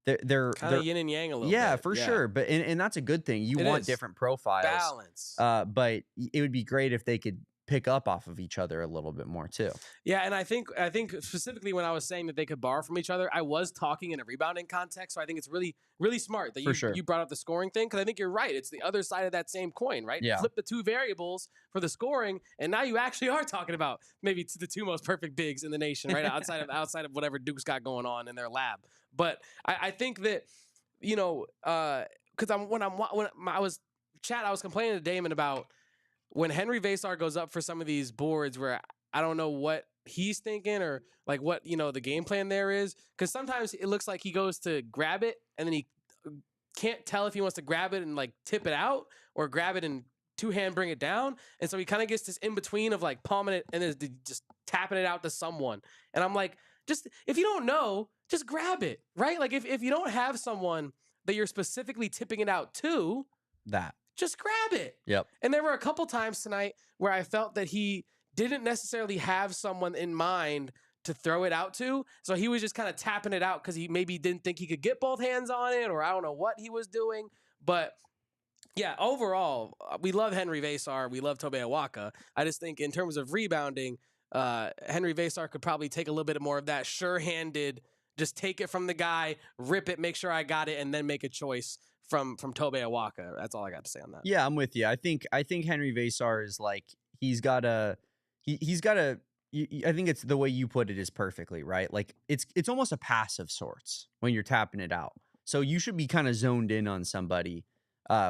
they're kind of yin and yang a little bit. Yeah, for sure. But and that's a good thing. You want different profiles. Balance. But it would be great if they could pick up off of each other a little bit more too. Yeah, and I think specifically when I was saying that they could borrow from each other, I was talking in a rebounding context. So I think it's really, really smart that For sure. you brought up the scoring thing, because I think you're right. It's the other side of that same coin, right? Yeah. Flip the two variables for the scoring, and now you actually are talking about maybe the two most perfect bigs in the nation, right? outside of whatever Duke's got going on in their lab. But I think that, you know, because I was complaining to Damon about when Henri Veesaar goes up for some of these boards where I don't know what he's thinking or like what, you know, the game plan there is. Because sometimes it looks like he goes to grab it and then he can't tell if he wants to grab it and like tip it out or grab it and two-hand bring it down. And so he kind of gets this in between of like palming it and then just tapping it out to someone. And I'm like, just if you don't know, just grab it, right? Like if you don't have someone that you're specifically tipping it out to, just grab it. Yep. And there were a couple times tonight where I felt that he didn't necessarily have someone in mind to throw it out to. So he was just kind of tapping it out because he maybe didn't think he could get both hands on it, or I don't know what he was doing. But yeah, overall, we love Henri Veesaar. We love Tobe Awaka. I just think in terms of rebounding, Henri Veesaar could probably take a little bit more of that sure-handed, just take it from the guy, rip it, make sure I got it, and then make a choice from Tobe Awaka. That's all I got to say on that. Yeah, I'm with you. I think Henri Veesaar is like he's got a. I think it's the way you put it is perfectly right. Like it's almost a pass of sorts when you're tapping it out. So you should be kind of zoned in on somebody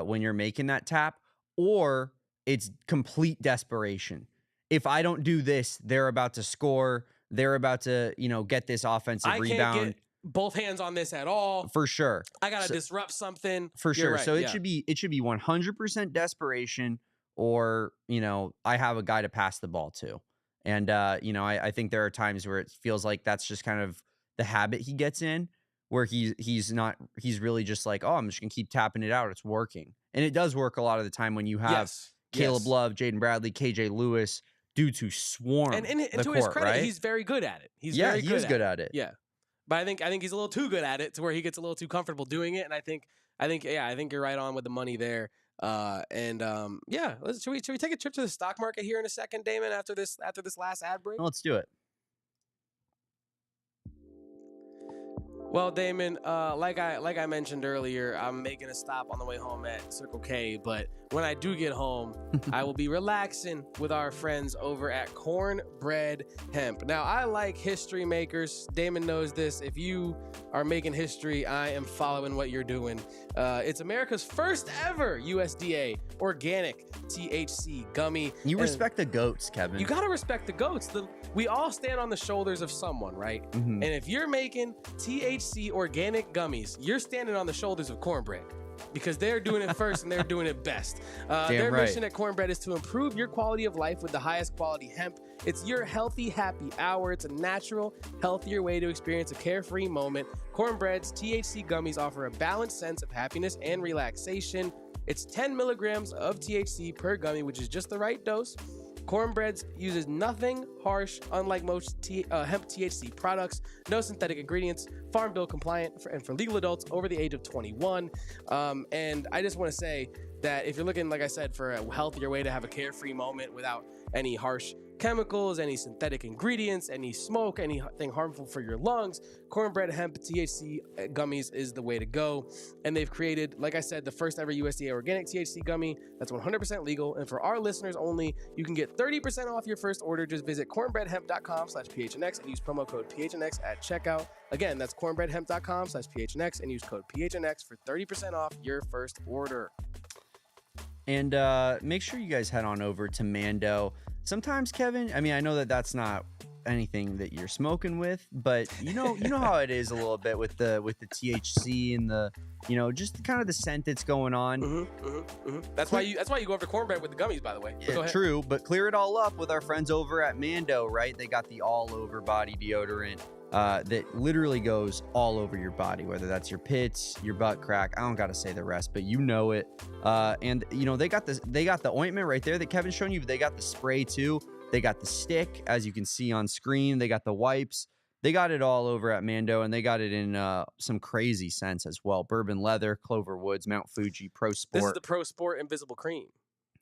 when you're making that tap, or it's complete desperation. If I don't do this, they're about to score. They're about to, get this offensive rebound. Can't get both hands on this at all. For sure. I gotta disrupt something. For sure. Right, so it should be 100% desperation, or I have a guy to pass the ball to. And I think there are times where it feels like that's just kind of the habit he gets in, where he's really just like, oh, I'm just gonna keep tapping it out. It's working. And it does work a lot of the time when you have Caleb Love, Jaden Bradley, KJ Lewis, dudes who swarm. And the to court, his credit, right? he's very good at it. He is good at it. Yeah. But I think he's a little too good at it to where he gets a little too comfortable doing it. And I think you're right on with the money there. Should we take a trip to the stock market here in a second, Damon, after this last ad break? Let's do it. Well, Damon, like I mentioned earlier, I'm making a stop on the way home at Circle K, but when I do get home, I will be relaxing with our friends over at Cornbread Hemp. Now, I like history makers. Damon knows this. If you are making history, I am following what you're doing. It's America's first ever USDA organic THC gummy. You respect the goats, Kevin. You got to respect the goats. We all stand on the shoulders of someone, right? Mm-hmm. And if you're making THC organic gummies, you're standing on the shoulders of Cornbread, because they're doing it first and they're doing it best. Their mission at Cornbread is to improve your quality of life with the highest quality hemp. It's your healthy, happy hour. It's a natural, healthier way to experience a carefree moment. Cornbread's THC gummies offer a balanced sense of happiness and relaxation. It's 10 milligrams of THC per gummy, which is just the right dose. Cornbread uses nothing harsh, unlike most hemp THC products. No synthetic ingredients, Farm Bill compliant, and for legal adults over the age of 21. And I just want to say that if you're looking, like I said, for a healthier way to have a carefree moment without any harsh chemicals, any synthetic ingredients, any smoke, anything harmful for your lungs, Cornbread Hemp THC gummies is the way to go. And they've created, like I said, the first ever USDA organic THC gummy that's 100% legal. And for our listeners only, you can get 30% off your first order. Just visit cornbreadhemp.com/PHNX and use promo code PHNX at checkout. Again, that's cornbreadhemp.com/PHNX and use code PHNX for 30% off your first order. And make sure you guys head on over to Mando. Sometimes, Kevin, I mean, I know that that's not anything that you're smoking with, but you know how it is a little bit with the THC and the, just kind of the scent that's going on. That's why you go over to Cornbread with the gummies, by the way. Yeah, true, but clear it all up with our friends over at Mando, right? They got the all over body deodorant that literally goes all over your body, whether that's your pits, your butt crack. I don't got to say the rest, but you know it. And they got the ointment right there that Kevin's showing you, but they got the spray too. They got the stick, as you can see on screen. They got the wipes. They got it all over at Mando, and they got it in some crazy scents as well. Bourbon leather, Clover Woods, Mount Fuji, Pro Sport. This is the Pro Sport Invisible Cream.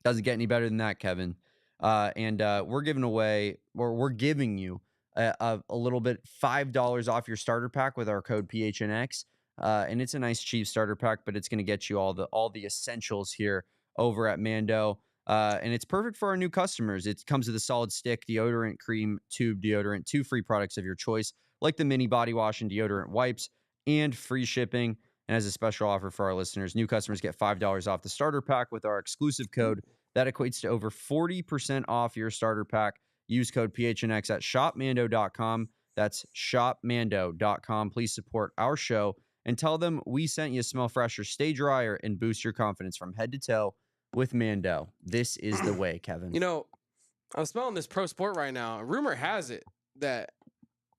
Doesn't get any better than that, Kevin. And we're giving away, or we're giving you a little bit, $5 off your starter pack with our code PHNX. And it's a nice cheap starter pack, but it's going to get you all the essentials here over at Mando. And it's perfect for our new customers. It comes with a solid stick, deodorant, cream, tube deodorant, 2 free products of your choice, like the mini body wash and deodorant wipes, and free shipping. And as a special offer for our listeners, new customers get $5 off the starter pack with our exclusive code. That equates to over 40% off your starter pack. Use code PHNX at shopmando.com. That's shopmando.com. Please support our show and tell them we sent you. Smell fresher, stay drier, and boost your confidence from head to toe with Mando. This is the way, Kevin. You know, I'm smelling this pro sport right now. Rumor has it that,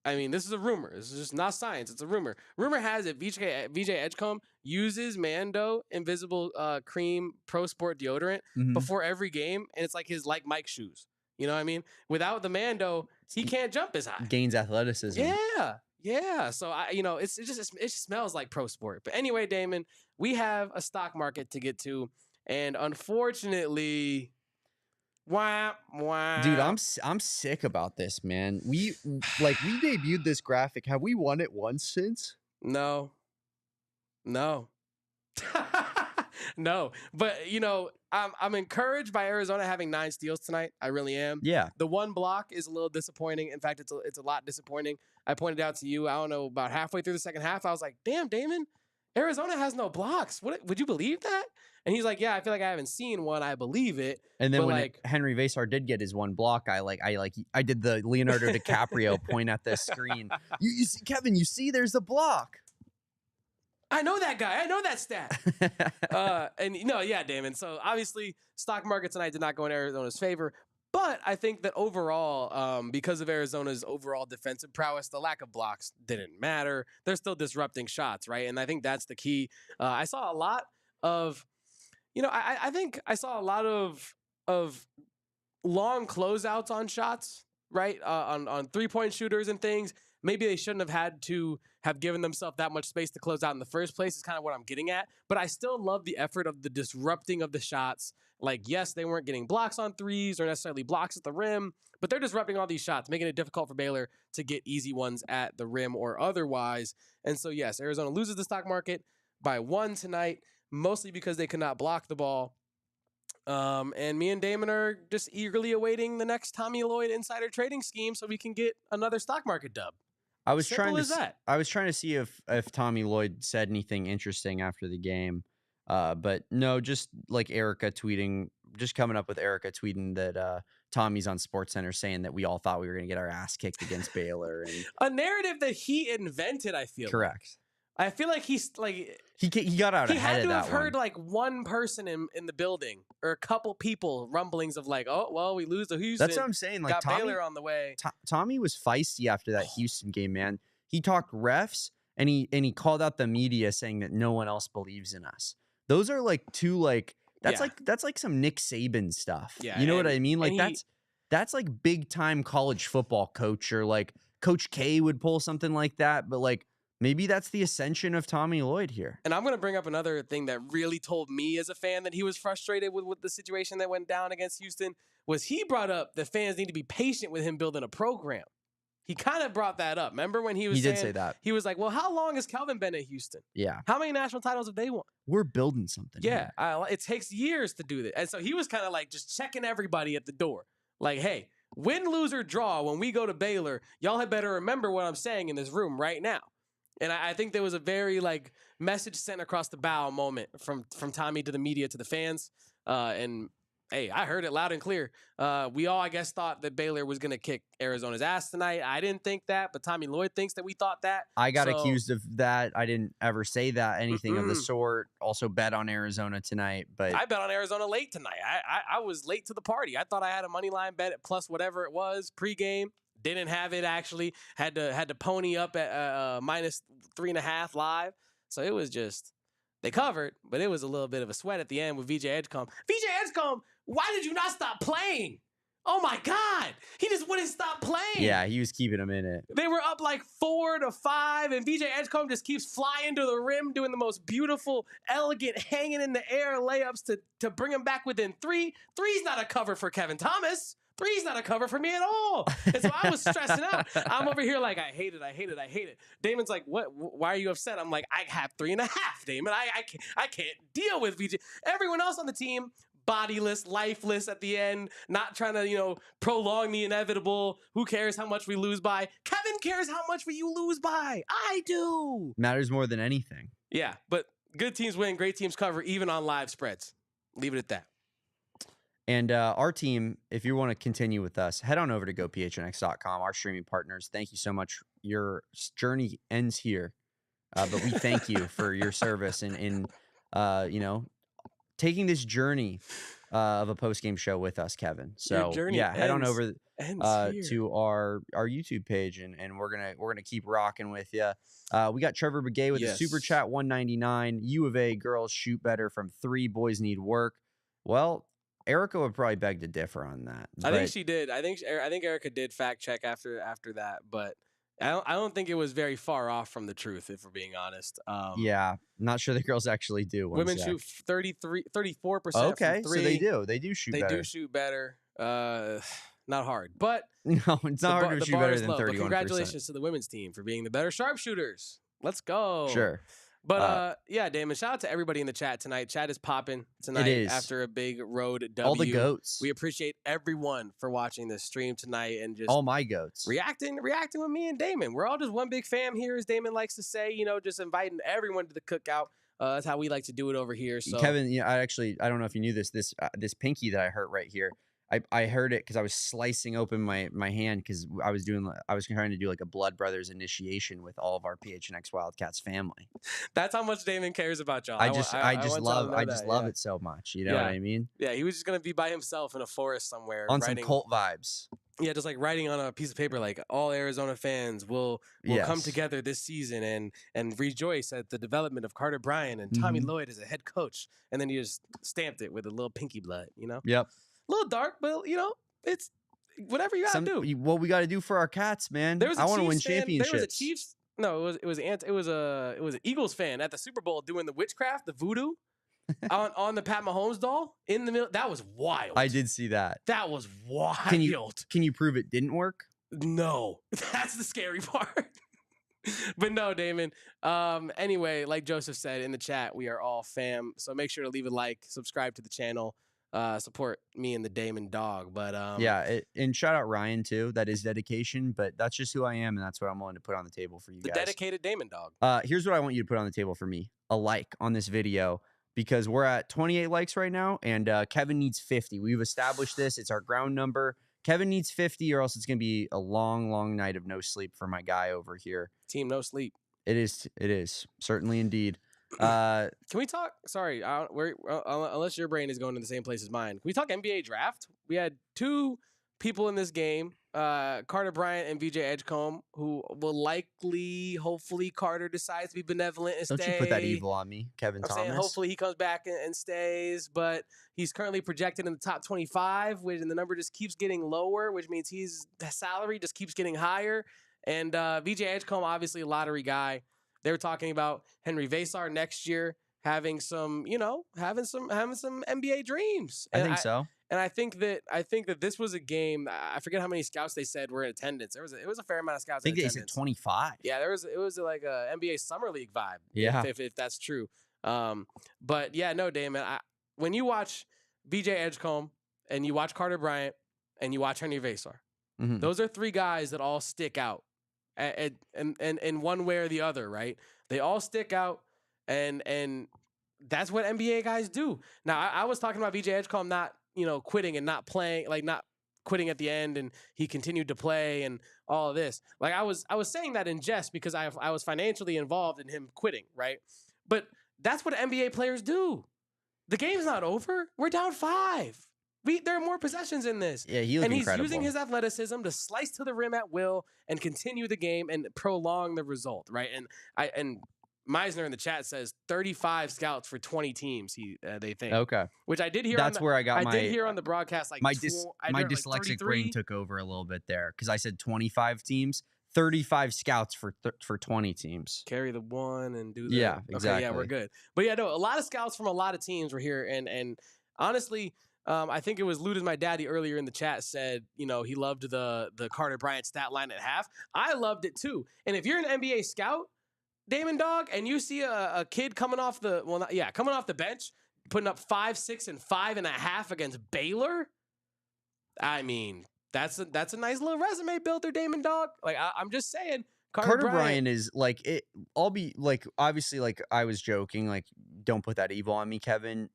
I mean, this is a rumor. This is just not science. It's a rumor. Rumor has it VJ Edgecombe uses Mando Invisible Cream Pro Sport deodorant before every game, and it's like his like Mike shoes. You know what I mean? Without the Mando, he can't jump as high. Gains athleticism. Yeah. So it just smells like pro sport. But anyway, Damon, we have a stock market to get to, and unfortunately, wah. Dude, I'm sick about this, man. We debuted this graphic. Have we won it once since? No. No. But I'm encouraged by Arizona having 9 steals tonight. I really am. Yeah. The one block is a little disappointing. In fact, it's a lot disappointing. I pointed out to you, I don't know, about halfway through the second half, I was like, damn, Damon, Arizona has no blocks. What, would you believe that? And he's like, yeah, I feel like I haven't seen one. I believe it. And then when Henri Veesaar did get his one block, I did the Leonardo DiCaprio point at the screen. You see, Kevin, you see, there's a block. I know that guy. I know that stat. Yeah, Damon. So obviously, stock market tonight did not go in Arizona's favor. But I think that overall, because of Arizona's overall defensive prowess, the lack of blocks didn't matter. They're still disrupting shots, right? And I think that's the key. I saw a lot of, I think I saw a lot of long closeouts on shots, right? On 3-point shooters and things. Maybe they shouldn't have had to have given themselves that much space to close out in the first place is kind of what I'm getting at. But I still love the effort of the disrupting of the shots. Like, yes, they weren't getting blocks on threes or necessarily blocks at the rim, but they're disrupting all these shots, making it difficult for Baylor to get easy ones at the rim or otherwise. And so, yes, Arizona loses the stock market by 1 tonight, mostly because they could not block the ball. And me and Damon are just eagerly awaiting the next Tommy Lloyd insider trading scheme so we can get another stock market dub. I was trying to see if Tommy Lloyd said anything interesting after the game. But no, just like Erica tweeting, just coming up with Erica tweeting that Tommy's on SportsCenter saying that we all thought we were going to get our ass kicked against Baylor. And a narrative that he invented, I feel. Correct. I feel like he's like he got out ahead of that one. He had to have heard like one person in the building or a couple people rumblings of like, oh well, we lose to Houston. That's what I'm saying. Like got Baylor on the way. Tommy was feisty after that Houston game, man. He talked refs and he called out the media saying that no one else believes in us. Those are like that's like some Nick Saban stuff. Yeah, you know what I mean? Like that's like big time college football coach, or like Coach K would pull something like that, but like. Maybe that's the ascension of Tommy Lloyd here. And I'm going to bring up another thing that really told me as a fan that he was frustrated with the situation that went down against Houston was he brought up the fans need to be patient with him building a program. He kind of brought that up. Remember when he did say that. He was like, well, how long has Calvin been at Houston? Yeah. How many national titles have they won? We're building something. Yeah. It takes years to do that. And so he was kind of like just checking everybody at the door. Like, hey, win, lose, or draw when we go to Baylor, y'all had better remember what I'm saying in this room right now. And I think there was a very like message sent across the bow moment from Tommy to the media to the fans. And hey, I heard it loud and clear. We all, I guess, thought that Baylor was going to kick Arizona's ass tonight. I didn't think that, but Tommy Lloyd thinks that we thought that. I got accused of that. I didn't ever say that, anything of the sort. Also bet on Arizona tonight. But I bet on Arizona late tonight. I was late to the party. I thought I had a money line bet at plus whatever it was pregame. Didn't have it actually. Had to pony up at minus 3.5 live. So it was just they covered, but it was a little bit of a sweat at the end with VJ Edgecombe. VJ Edgecombe, why did you not stop playing? Oh my God. He just wouldn't stop playing. Yeah, he was keeping them in it. They were up like 4-5, and VJ Edgecombe just keeps flying to the rim, doing the most beautiful, elegant, hanging in the air layups to bring him back within 3. Three's not a cover for Kevin Thomas. Three's not a cover for me at all. And so I was stressing out. I'm over here like, I hate it. Damon's like, what? Why are you upset? I'm like, I have 3.5, Damon. I can't deal with VJ. Everyone else on the team, bodiless, lifeless at the end, not trying to, prolong the inevitable. Who cares how much we lose by? Kevin cares how much you lose by. I do. Matters more than anything. Yeah, but good teams win, great teams cover, even on live spreads. Leave it at that. And our team, if you want to continue with us, head on over to gophnx.com, our streaming partners. Thank you so much. Your journey ends here, but we thank you for your service in taking this journey of a post-game show with us, Kevin. So yeah, head on over to our YouTube page, and we're gonna keep rocking with you. We got Trevor Begay with a super chat, 199. U of A girls shoot better from 3, boys need work. Well, Erica would probably beg to differ on that. I think she did. I think Erica did fact check after that, but I don't think it was very far off from the truth, if we're being honest. Yeah, not sure the girls actually do. Women shoot 34%. Okay, so they do. They do shoot better. They do shoot better. Not hard, but no, it's not hard to shoot better than 31%. Congratulations to the women's team for being the better sharpshooters. Let's go. Sure. But yeah, Damon, shout out to everybody in the chat tonight. Chat is popping tonight after a big road W. All the goats. We appreciate everyone for watching this stream tonight and just all my goats reacting with me and Damon. We're all just one big fam here, as Damon likes to say. Just inviting everyone to the cookout. That's how we like to do it over here. So Kevin, I don't know if you knew this pinky that I hurt right here. I heard it because I was slicing open my hand because I was trying to do like a Blood Brothers initiation with all of our PHNX Wildcats family. That's how much Damon cares about y'all. I just love it so much. You know what I mean? Yeah, he was just gonna be by himself in a forest somewhere on some cult vibes. Yeah, just like writing on a piece of paper, like all Arizona fans will come together this season and rejoice at the development of Carter Bryant and Tommy Lloyd as a head coach. And then you just stamped it with a little pinky blood, Yep. A little dark, but it's whatever you gotta do. What we gotta do for our cats, man. I want to win championships. There was a Chiefs. No, it was an Eagles fan at the Super Bowl doing the witchcraft, the voodoo, on the Pat Mahomes doll in the middle. That was wild. I did see that. That was wild. Can you prove it didn't work? No, that's the scary part. But no, Damon. Anyway, like Joseph said in the chat, we are all fam. So make sure to leave a like, subscribe to the channel. Support me and the Damon dog. But and shout out Ryan too. That is dedication, but that's just who I am, and that's what I'm willing to put on the table for you guys. The dedicated Damon dog. Here's what I want you to put on the table for me: a like on this video, because we're at 28 likes right now, and Kevin needs 50. We've established this; it's our ground number. Kevin needs 50, or else it's gonna be a long, long night of no sleep for my guy over here. Team no sleep. It is certainly indeed. Can we talk? Sorry, unless your brain is going to the same place as mine. Can we talk NBA draft? We had 2 people in this game, Carter Bryant and VJ Edgecombe, who will hopefully Carter decides to be benevolent and Don't you put that evil on me, Kevin Thomas. Saying hopefully he comes back and stays, but he's currently projected in the top 25, and the number just keeps getting lower, which means the salary just keeps getting higher. And VJ Edgecombe, obviously a lottery guy. They were talking about Henri Veesaar next year having some NBA dreams. I think so. And I think that this was a game. I forget how many scouts they said were in attendance. It was a fair amount of scouts. I think they said 25. Yeah, it was like a NBA summer league vibe. Yeah, if that's true. But yeah, no, Damon. When you watch VJ Edgecombe and you watch Carter Bryant and you watch Henri Veesaar, those are 3 guys that all stick out. And in one way or the other, right? They all stick out, and that's what NBA guys do. Now, I was talking about VJ Edgecombe not, quitting and not playing, like not quitting at the end, and he continued to play and all of this. Like I was saying that in jest because I was financially involved in him quitting, right? But that's what NBA players do. The game's not over. We're down 5. There are more possessions in this. Yeah, he looked incredible. He's using his athleticism to slice to the rim at will and continue the game and prolong the result, right? And Meisner in the chat says 35 scouts for 20 teams. They think. Okay, Which I did hear. That's where I got I did hear on the broadcast like my I dyslexic like brain took over a little bit there because I said 25 teams, 35 scouts for 20 teams. Carry the one and do the exactly. Okay, yeah, we're good. But yeah, no, a lot of scouts from a lot of teams were here, and honestly, I think it was Ludus, my daddy, earlier in the chat said, he loved the Carter Bryant stat line at half. I loved it too. And if you're an NBA scout, Damon Dog, and you see a kid coming off the bench, putting up 5, 6, and 5.5 against Baylor, I mean, that's a nice little resume builder, Damon Dog. Like I'm just saying, Carter Bryant is like it. I'll be like, obviously, like I was joking, like don't put that evil on me, Kevin.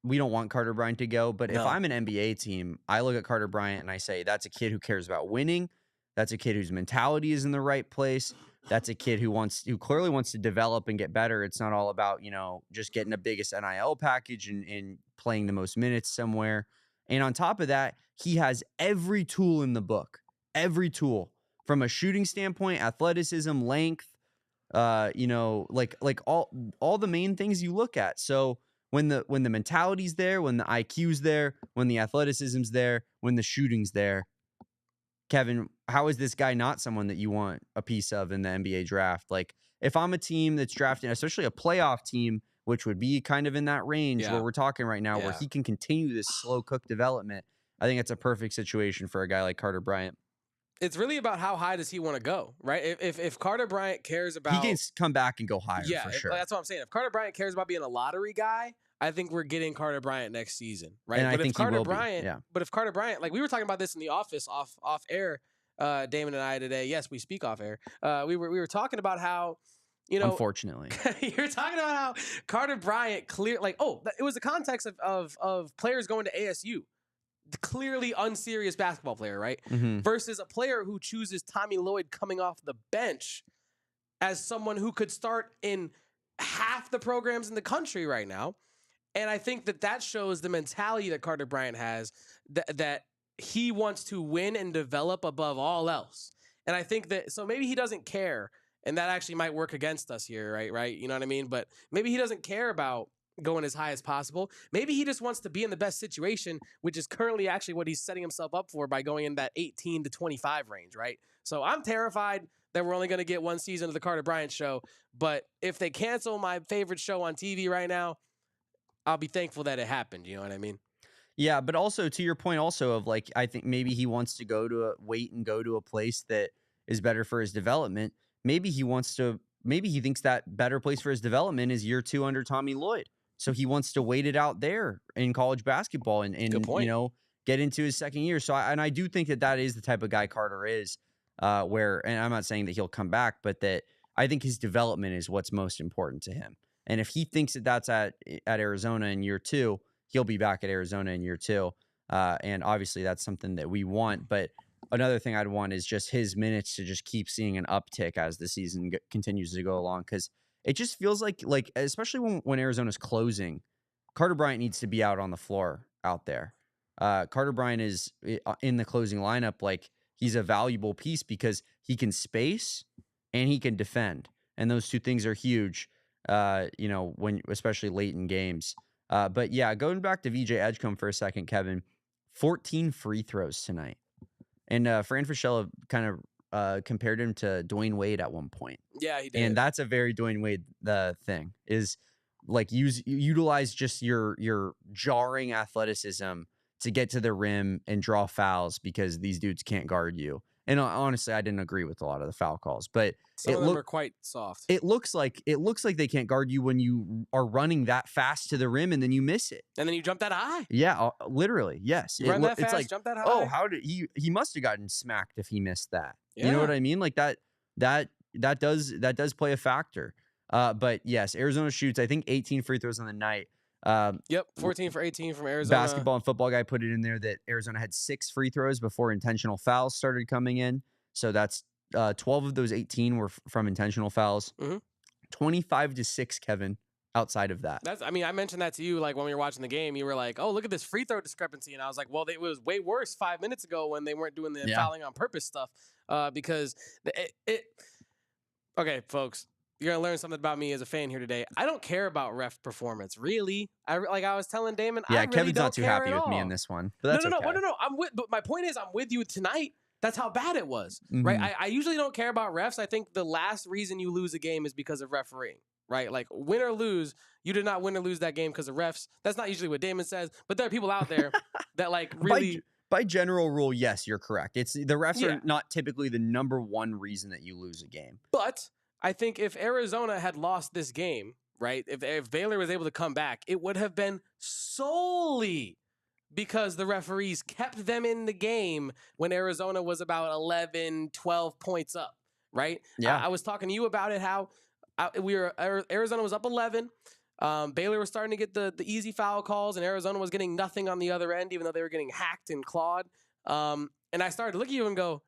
We don't want Carter Bryant to go, but if I'm an NBA team, I look at Carter Bryant and I say that's a kid who cares about winning. That's a kid whose mentality is in the right place. That's a kid who clearly wants to develop and get better. It's not all about, just getting the biggest NIL package and playing the most minutes somewhere. And on top of that, he has every tool in the book, every tool from a shooting standpoint, athleticism, length, like all the main things you look at. So when the mentality's there, when the IQ's there, when the athleticism's there, when the shooting's there, Kevin, how is this guy not someone that you want a piece of in the NBA draft? Like, if I'm a team that's drafting, especially a playoff team, which would be kind of in that range where we're talking right now, where he can continue this slow cook development, I think it's a perfect situation for a guy like Carter Bryant. It's really about how high does he want to go, right? If Carter Bryant cares about... He can come back and go higher, for sure. That's what I'm saying. If Carter Bryant cares about being a lottery guy, I think we're getting Carter Bryant next season, right? And but I think Carter he will Bryant, be. Yeah. But if Carter Bryant, like we were talking about this in the office off air, Damon and I today. Yes, we speak off air. We were talking about how, unfortunately, you're talking about how Carter Bryant it was the context of players going to ASU, the clearly unserious basketball player, right? Mm-hmm. Versus a player who chooses Tommy Lloyd coming off the bench as someone who could start in half the programs in the country right now. And I think that shows the mentality that Carter Bryant has, that he wants to win and develop above all else. And I think that, so maybe he doesn't care, and that actually might work against us here, right? You know what I mean? But maybe he doesn't care about going as high as possible. Maybe he just wants to be in the best situation, which is currently actually what he's setting himself up for by going in that 18 to 25 range, right? So I'm terrified that we're only going to get one season of the Carter Bryant show. But if they cancel my favorite show on TV right now, I'll be thankful that it happened. You know what I mean? Yeah, but also to your point also of like, I think maybe he wants to go to a place that is better for his development. Maybe he thinks that better place for his development is year 2 under Tommy Lloyd. So he wants to wait it out there in college basketball and get into his second year. So I do think that is the type of guy Carter is, and I'm not saying that he'll come back, but that I think his development is what's most important to him. And if he thinks that that's at Arizona in year 2, he'll be back at Arizona in year 2. And obviously that's something that we want. But another thing I'd want is just his minutes to just keep seeing an uptick as the season continues to go along. Because it just feels like especially when Arizona's closing, Carter Bryant needs to be out on the floor out there. Carter Bryant is in the closing lineup. Like, he's a valuable piece because he can space and he can defend. And those two things are huge. When especially late in games. But yeah, going back to VJ Edgecombe for a second, Kevin, 14 free throws tonight. And Fran Fraschilla kind of compared him to Dwayne Wade at one point. Yeah, he did. And that's a very Dwayne Wade thing, is like utilize just your jarring athleticism to get to the rim and draw fouls because these dudes can't guard you. And honestly, I didn't agree with a lot of the foul calls, but some of them are quite soft. It looks like they can't guard you when you are running that fast to the rim and then you miss it. And then you jump that high. Yeah, literally. Yes. Run that fast, jump that high. Oh, how did he must have gotten smacked if he missed that. Yeah. You know what I mean? Like that does play a factor. But yes, Arizona shoots, I think 18 free throws on the night. 14 for 18 from Arizona. Basketball and Football Guy put it in there that Arizona had 6 free throws before intentional fouls started coming in. So that's 12 of those 18 were from intentional fouls. 25-6, Kevin, outside of that. I mentioned that to you like when we were watching the game. You were like, oh, look at this free throw discrepancy. And I was like, well, it was way worse 5 minutes ago when they weren't doing the fouling on purpose stuff. Because okay, folks, you're gonna learn something about me as a fan here today. I don't care about ref performance, really. I was telling Damon. Yeah, I really Kevin's don't not too care happy at with me all. in this one, but that's no. okay. But my point is, I'm with you tonight. That's how bad it was, right? Mhm. I usually don't care about refs. I think the last reason you lose a game is because of refereeing, right? Like win or lose, you did not win or lose that game because of refs. That's not usually what Damon says, but there are people out there that like really. By general rule, yes, you're correct. It's the refs Yeah. are not typically the number one reason that you lose a game. But I think if Arizona had lost this game, right, if Baylor was able to come back, it would have been solely because the referees kept them in the game when Arizona was about 11, 12 points up, right? Yeah. I was talking to you about it, how Arizona was up 11. Baylor was starting to get the easy foul calls, and Arizona was getting nothing on the other end, even though they were getting hacked and clawed. And I started to look at you and go,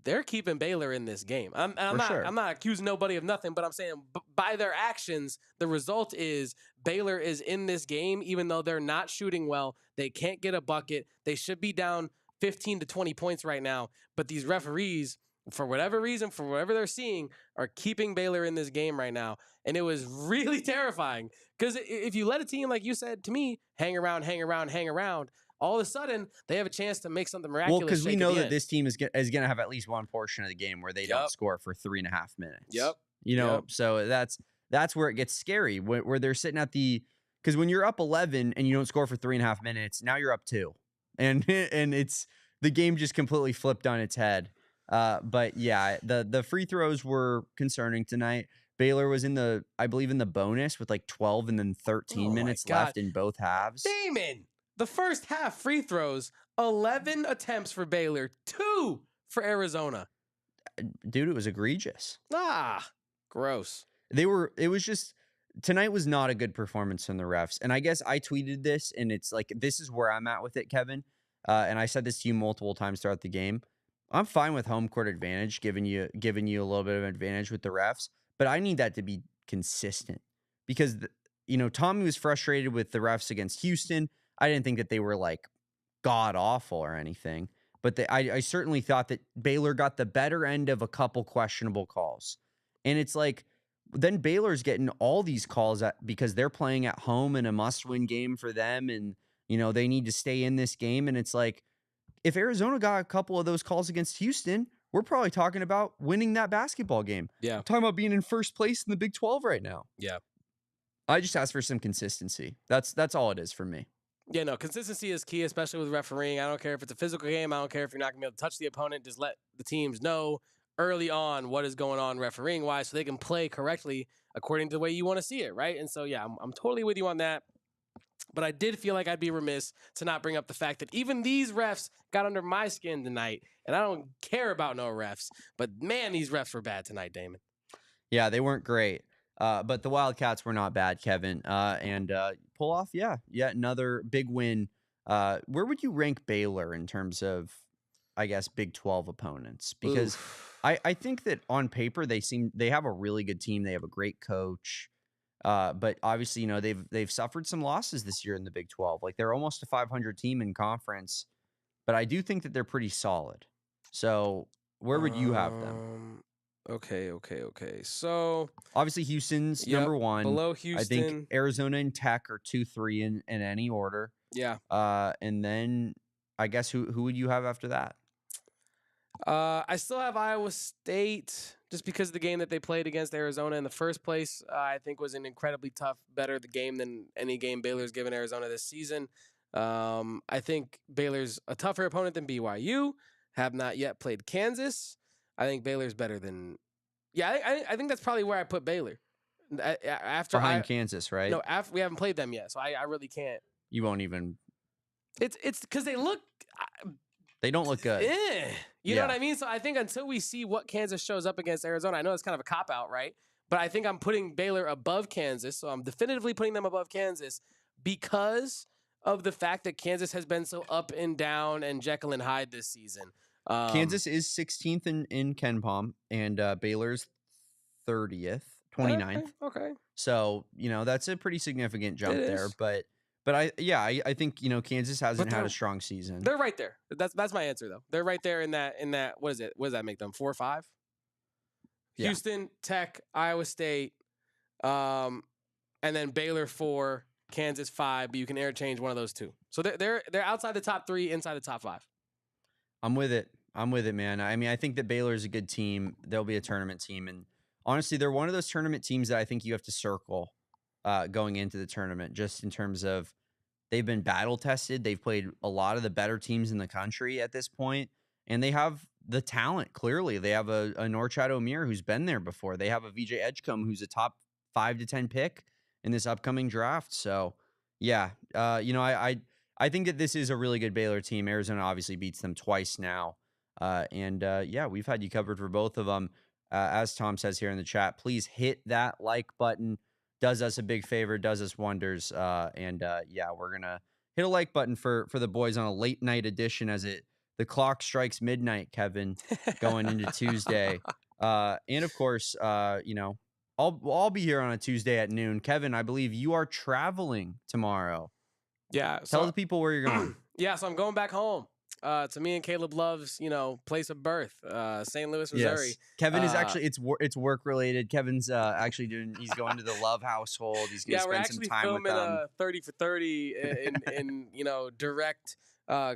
they're keeping Baylor in this game. I'm not accusing nobody of nothing, but I'm saying by their actions, the result is Baylor is in this game, even though they're not shooting well. They can't get a bucket. They should be down 15 to 20 points right now. But these referees, for whatever reason, for whatever they're seeing, are keeping Baylor in this game right now. And it was really terrifying because if you let a team, like you said to me, hang around, all of a sudden they have a chance to make something miraculous. Well, because we know that this team is going to have at least one portion of the game where they don't score for 3.5 minutes. Yep. You know, so that's where it gets scary, where they're sitting at because when you're up 11 and you don't score for 3.5 minutes, now you're up 2, and it's the game just completely flipped on its head. But yeah, the free throws were concerning tonight. Baylor was I believe in the bonus with like 12 and then 13 minutes left in both halves. Damon, the first half free throws, 11 attempts for Baylor, 2 for Arizona. Dude, it was egregious. Gross. It was just, tonight was not a good performance from the refs. And I guess I tweeted this, and it's like, this is where I'm at with it, Kevin. And I said this to you multiple times throughout the game. I'm fine with home court advantage, giving you a little bit of advantage with the refs, but I need that to be consistent because, Tommy was frustrated with the refs against Houston. I didn't think that they were like god awful or anything, but I certainly thought that Baylor got the better end of a couple questionable calls. And it's like, then Baylor's getting all these calls because they're playing at home in a must-win game for them, and they need to stay in this game. And it's like, if Arizona got a couple of those calls against Houston, we're probably talking about winning that basketball game. Yeah. I'm talking about being in first place in the Big 12 right now. Yeah. I just ask for some consistency. That's all it is for me. Yeah, no, consistency is key, especially with refereeing. I don't care if it's a physical game. I don't care if you're not going to be able to touch the opponent. Just let the teams know early on what is going on refereeing-wise so they can play correctly according to the way you want to see it, right? And so, yeah, I'm totally with you on that. But I did feel like I'd be remiss to not bring up the fact that even these refs got under my skin tonight, and I don't care about no refs. But, man, these refs were bad tonight, Damon. Yeah, they weren't great. But the Wildcats were not bad, Kevin. And pull off, yet another big win. Where would you rank Baylor in terms of, I guess, Big 12 opponents? Because I think that on paper they have a really good team. They have a great coach. But obviously, they've suffered some losses this year in the Big 12. Like, they're almost a 500 team in conference. But I do think that they're pretty solid. So where would you have them? Okay. So obviously Houston's number 1. Below Houston. I think Arizona and Tech are 2, 3 in any order. Yeah. And then I guess who would you have after that? I still have Iowa State just because of the game that they played against Arizona in the first place. I think was an incredibly tough, better the game than any game Baylor's given Arizona this season. I think Baylor's a tougher opponent than BYU. Have not yet played Kansas. I think Baylor's better than. Yeah, I think that's probably where I put Baylor. After behind Kansas, right? No, after we haven't played them yet, so I really can't. You won't even. It's because they look. They don't look good. You know what I mean? So I think until we see what Kansas shows up against Arizona, I know it's kind of a cop-out, right? But I think I'm putting Baylor above Kansas. So I'm definitively putting them above Kansas because of the fact that Kansas has been so up and down and Jekyll and Hyde this season. Kansas is 16th in KenPom, and Baylor's 30th, 29th. Okay. So, that's a pretty significant jump there. But I think, Kansas hasn't had a strong season. They're right there. That's my answer, though. They're right there in that. What is it? What does that make them? 4 or 5? Yeah. Houston, Tech, Iowa State, and then Baylor 4, Kansas 5. But you can interchange one of those two. So they're outside the top 3, inside the top 5. I'm with it. I'm with it, man. I mean, I think that Baylor is a good team. They'll be a tournament team, and honestly, they're one of those tournament teams that I think you have to circle going into the tournament, just in terms of they've been battle tested. They've played a lot of the better teams in the country at this point, and they have the talent. Clearly, they have a Norchad Omier who's been there before. They have a VJ Edgecombe who's a top 5 to 10 pick in this upcoming draft. So, yeah, I think that this is a really good Baylor team. Arizona obviously beats them twice now. Yeah, we've had you covered for both of them. As Tom says here in the chat, please hit that like button. Does us a big favor, does us wonders. Yeah, we're going to hit a like button for the boys on a late night edition as the clock strikes midnight, Kevin, going into Tuesday. And of course, I'll be here on a Tuesday at noon. Kevin, I believe you are traveling tomorrow. Yeah. Tell the people where you're going. Yeah, so I'm going back home. To me and Caleb Love's, place of birth, St. Louis, Missouri. Yes. Kevin is actually it's work related. Kevin's actually he's going to the Love household. He's going to spend some time with them. We're actually filming 30 for 30 in direct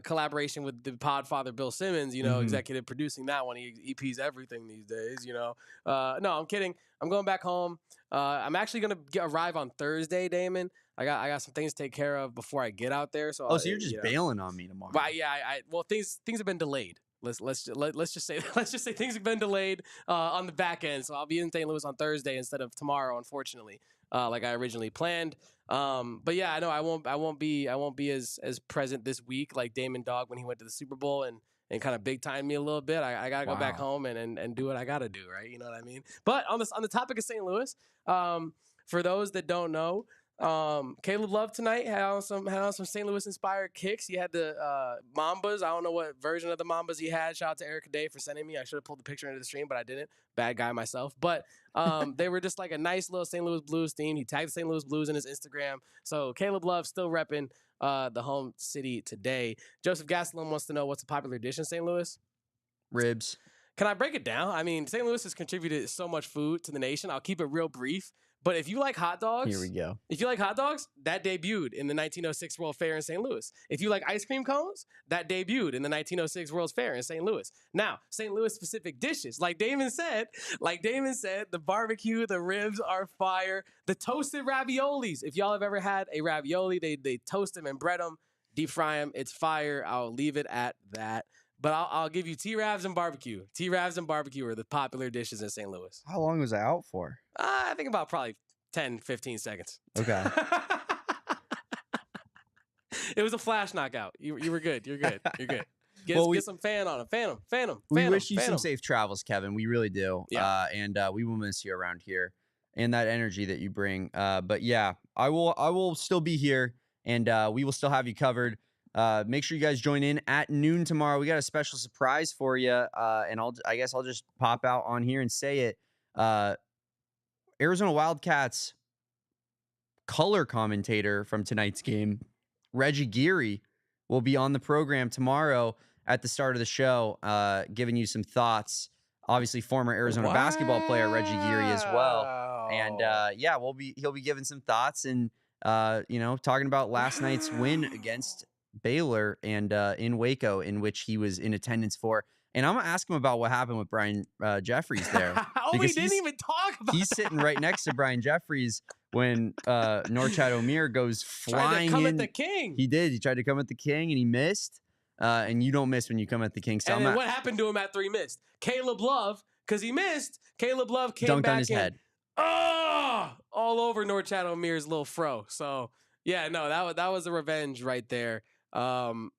collaboration with the Podfather Bill Simmons. Executive producing that one. He EPs everything these days. No, I'm kidding. I'm going back home. I'm actually going to arrive on Thursday, Damon. I got some things to take care of before I get out there. So so you're just bailing on me tomorrow? Well, yeah. Things have been delayed. Let's just say things have been delayed on the back end. So I'll be in St. Louis on Thursday instead of tomorrow, unfortunately, like I originally planned. But yeah, I know I won't be as present this week like Damon Dog when he went to the Super Bowl and kind of big time me a little bit. I gotta go back home and do what I gotta do, right? You know what I mean? But on the topic of St. Louis, for those that don't know, Caleb Love tonight had on some St. Louis inspired kicks. He had the Mambas. I don't know what version of the Mambas he had. Shout out to Erica Day for sending me. I should have pulled the picture into the stream, but I didn't. Bad guy myself. But they were just like a nice little St. Louis Blues theme. He tagged St. Louis Blues in his Instagram. So Caleb Love still repping the home city today. Joseph Gastelum wants to know what's a popular dish in St. Louis? Ribs. Can I break it down? I mean, St. Louis has contributed so much food to the nation. I'll keep it real brief. But if you like hot dogs, here we go. If you like hot dogs, that debuted in the 1906 World Fair in St. Louis. If you like ice cream cones, that debuted in the 1906 World's Fair in St. Louis. Now, St. Louis specific dishes, like Damon said, the barbecue, the ribs are fire. The toasted raviolis. If y'all have ever had a ravioli, they toast them and bread them, deep fry them. It's fire. I'll leave it at that. But I'll give you T-Ravs and barbecue. T-Ravs and barbecue are the popular dishes in St. Louis. How long was I out for? I think about probably 10, 15 seconds. Okay. It was a flash knockout. You were good. You're good. You're good. Get some fan on him. Fan him. We wish you some safe travels, Kevin. We really do. Yeah. And we will miss you around here and that energy that you bring. But yeah, I will still be here and we will still have you covered. Make sure you guys join in at noon tomorrow. We got a special surprise for you. And I guess I'll just pop out on here and say it. Arizona Wildcats color commentator from tonight's game, Reggie Geary, will be on the program tomorrow at the start of the show, giving you some thoughts. Obviously, former Arizona basketball player Reggie Geary as well. And yeah, he'll be giving some thoughts and talking about last night's win against Baylor and in Waco, in which he was in attendance for. And I'm going to ask him about what happened with Brian Jeffries there. We didn't even talk about He's sitting right next to Brian Jeffries when Norchad Omier goes flying come in. At the king. He did. He tried to come at the king, and he missed. And you don't miss when you come at the king. So and then what happened to him at 3 missed? Caleb Love, because he missed, Caleb Love came dunked back on his head. All over Norchad Omier's little fro. So, yeah, no, that was a revenge right there. Damn,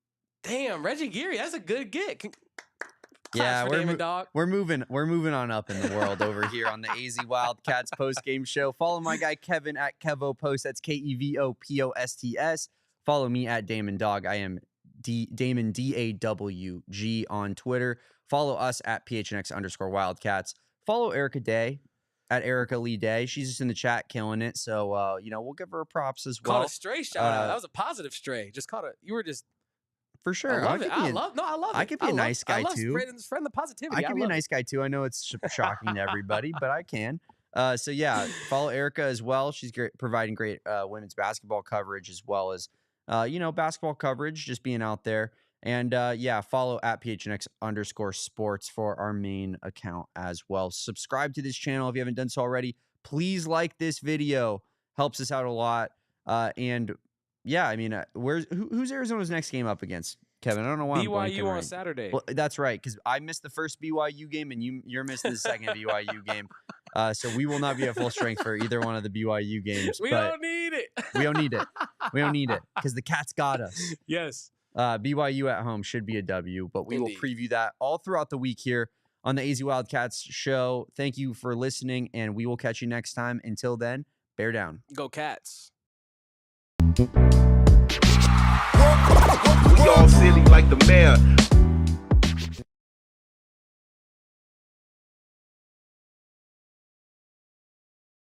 Reggie Geary, that's a good get. Yeah, we're moving on up in the world over here on the AZ Wildcats postgame show. Follow my guy Kevin at KevoPost. That's KevoPosts. Follow me at Damon Dog. I am Damon DAWG on Twitter. Follow us at PHNX_Wildcats. Follow Erica Day at Erica Lee Day. She's just in the chat killing it. So we'll give her props as well. Caught a stray shout out. That was a positive stray. Just caught it. You were just for sure. I love it. I love it. I could be a nice guy too. Spreading the positivity. I could be a nice guy too. I know it's shocking to everybody, but I can. So yeah, follow Erica as well. She's providing great women's basketball coverage as well as basketball coverage, just being out there. And yeah, follow at PHNX_sports for our main account as well. Subscribe to this channel if you haven't done so already. Please like this video. Helps us out a lot. And yeah, I mean, who's Arizona's next game up against? Kevin, I don't know why BYU on Saturday. Well, that's right, because I missed the first BYU game and you're missing the second BYU game. So we will not be at full strength for either one of the BYU games. We don't need it. We don't need it. We don't need it because the Cats got us. Yes. BYU at home should be a W, but we will preview that all throughout the week here on the AZ Wildcats show. Thank you for listening, and we will catch you next time. Until then, bear down. Go Cats. We all silly like the mayor.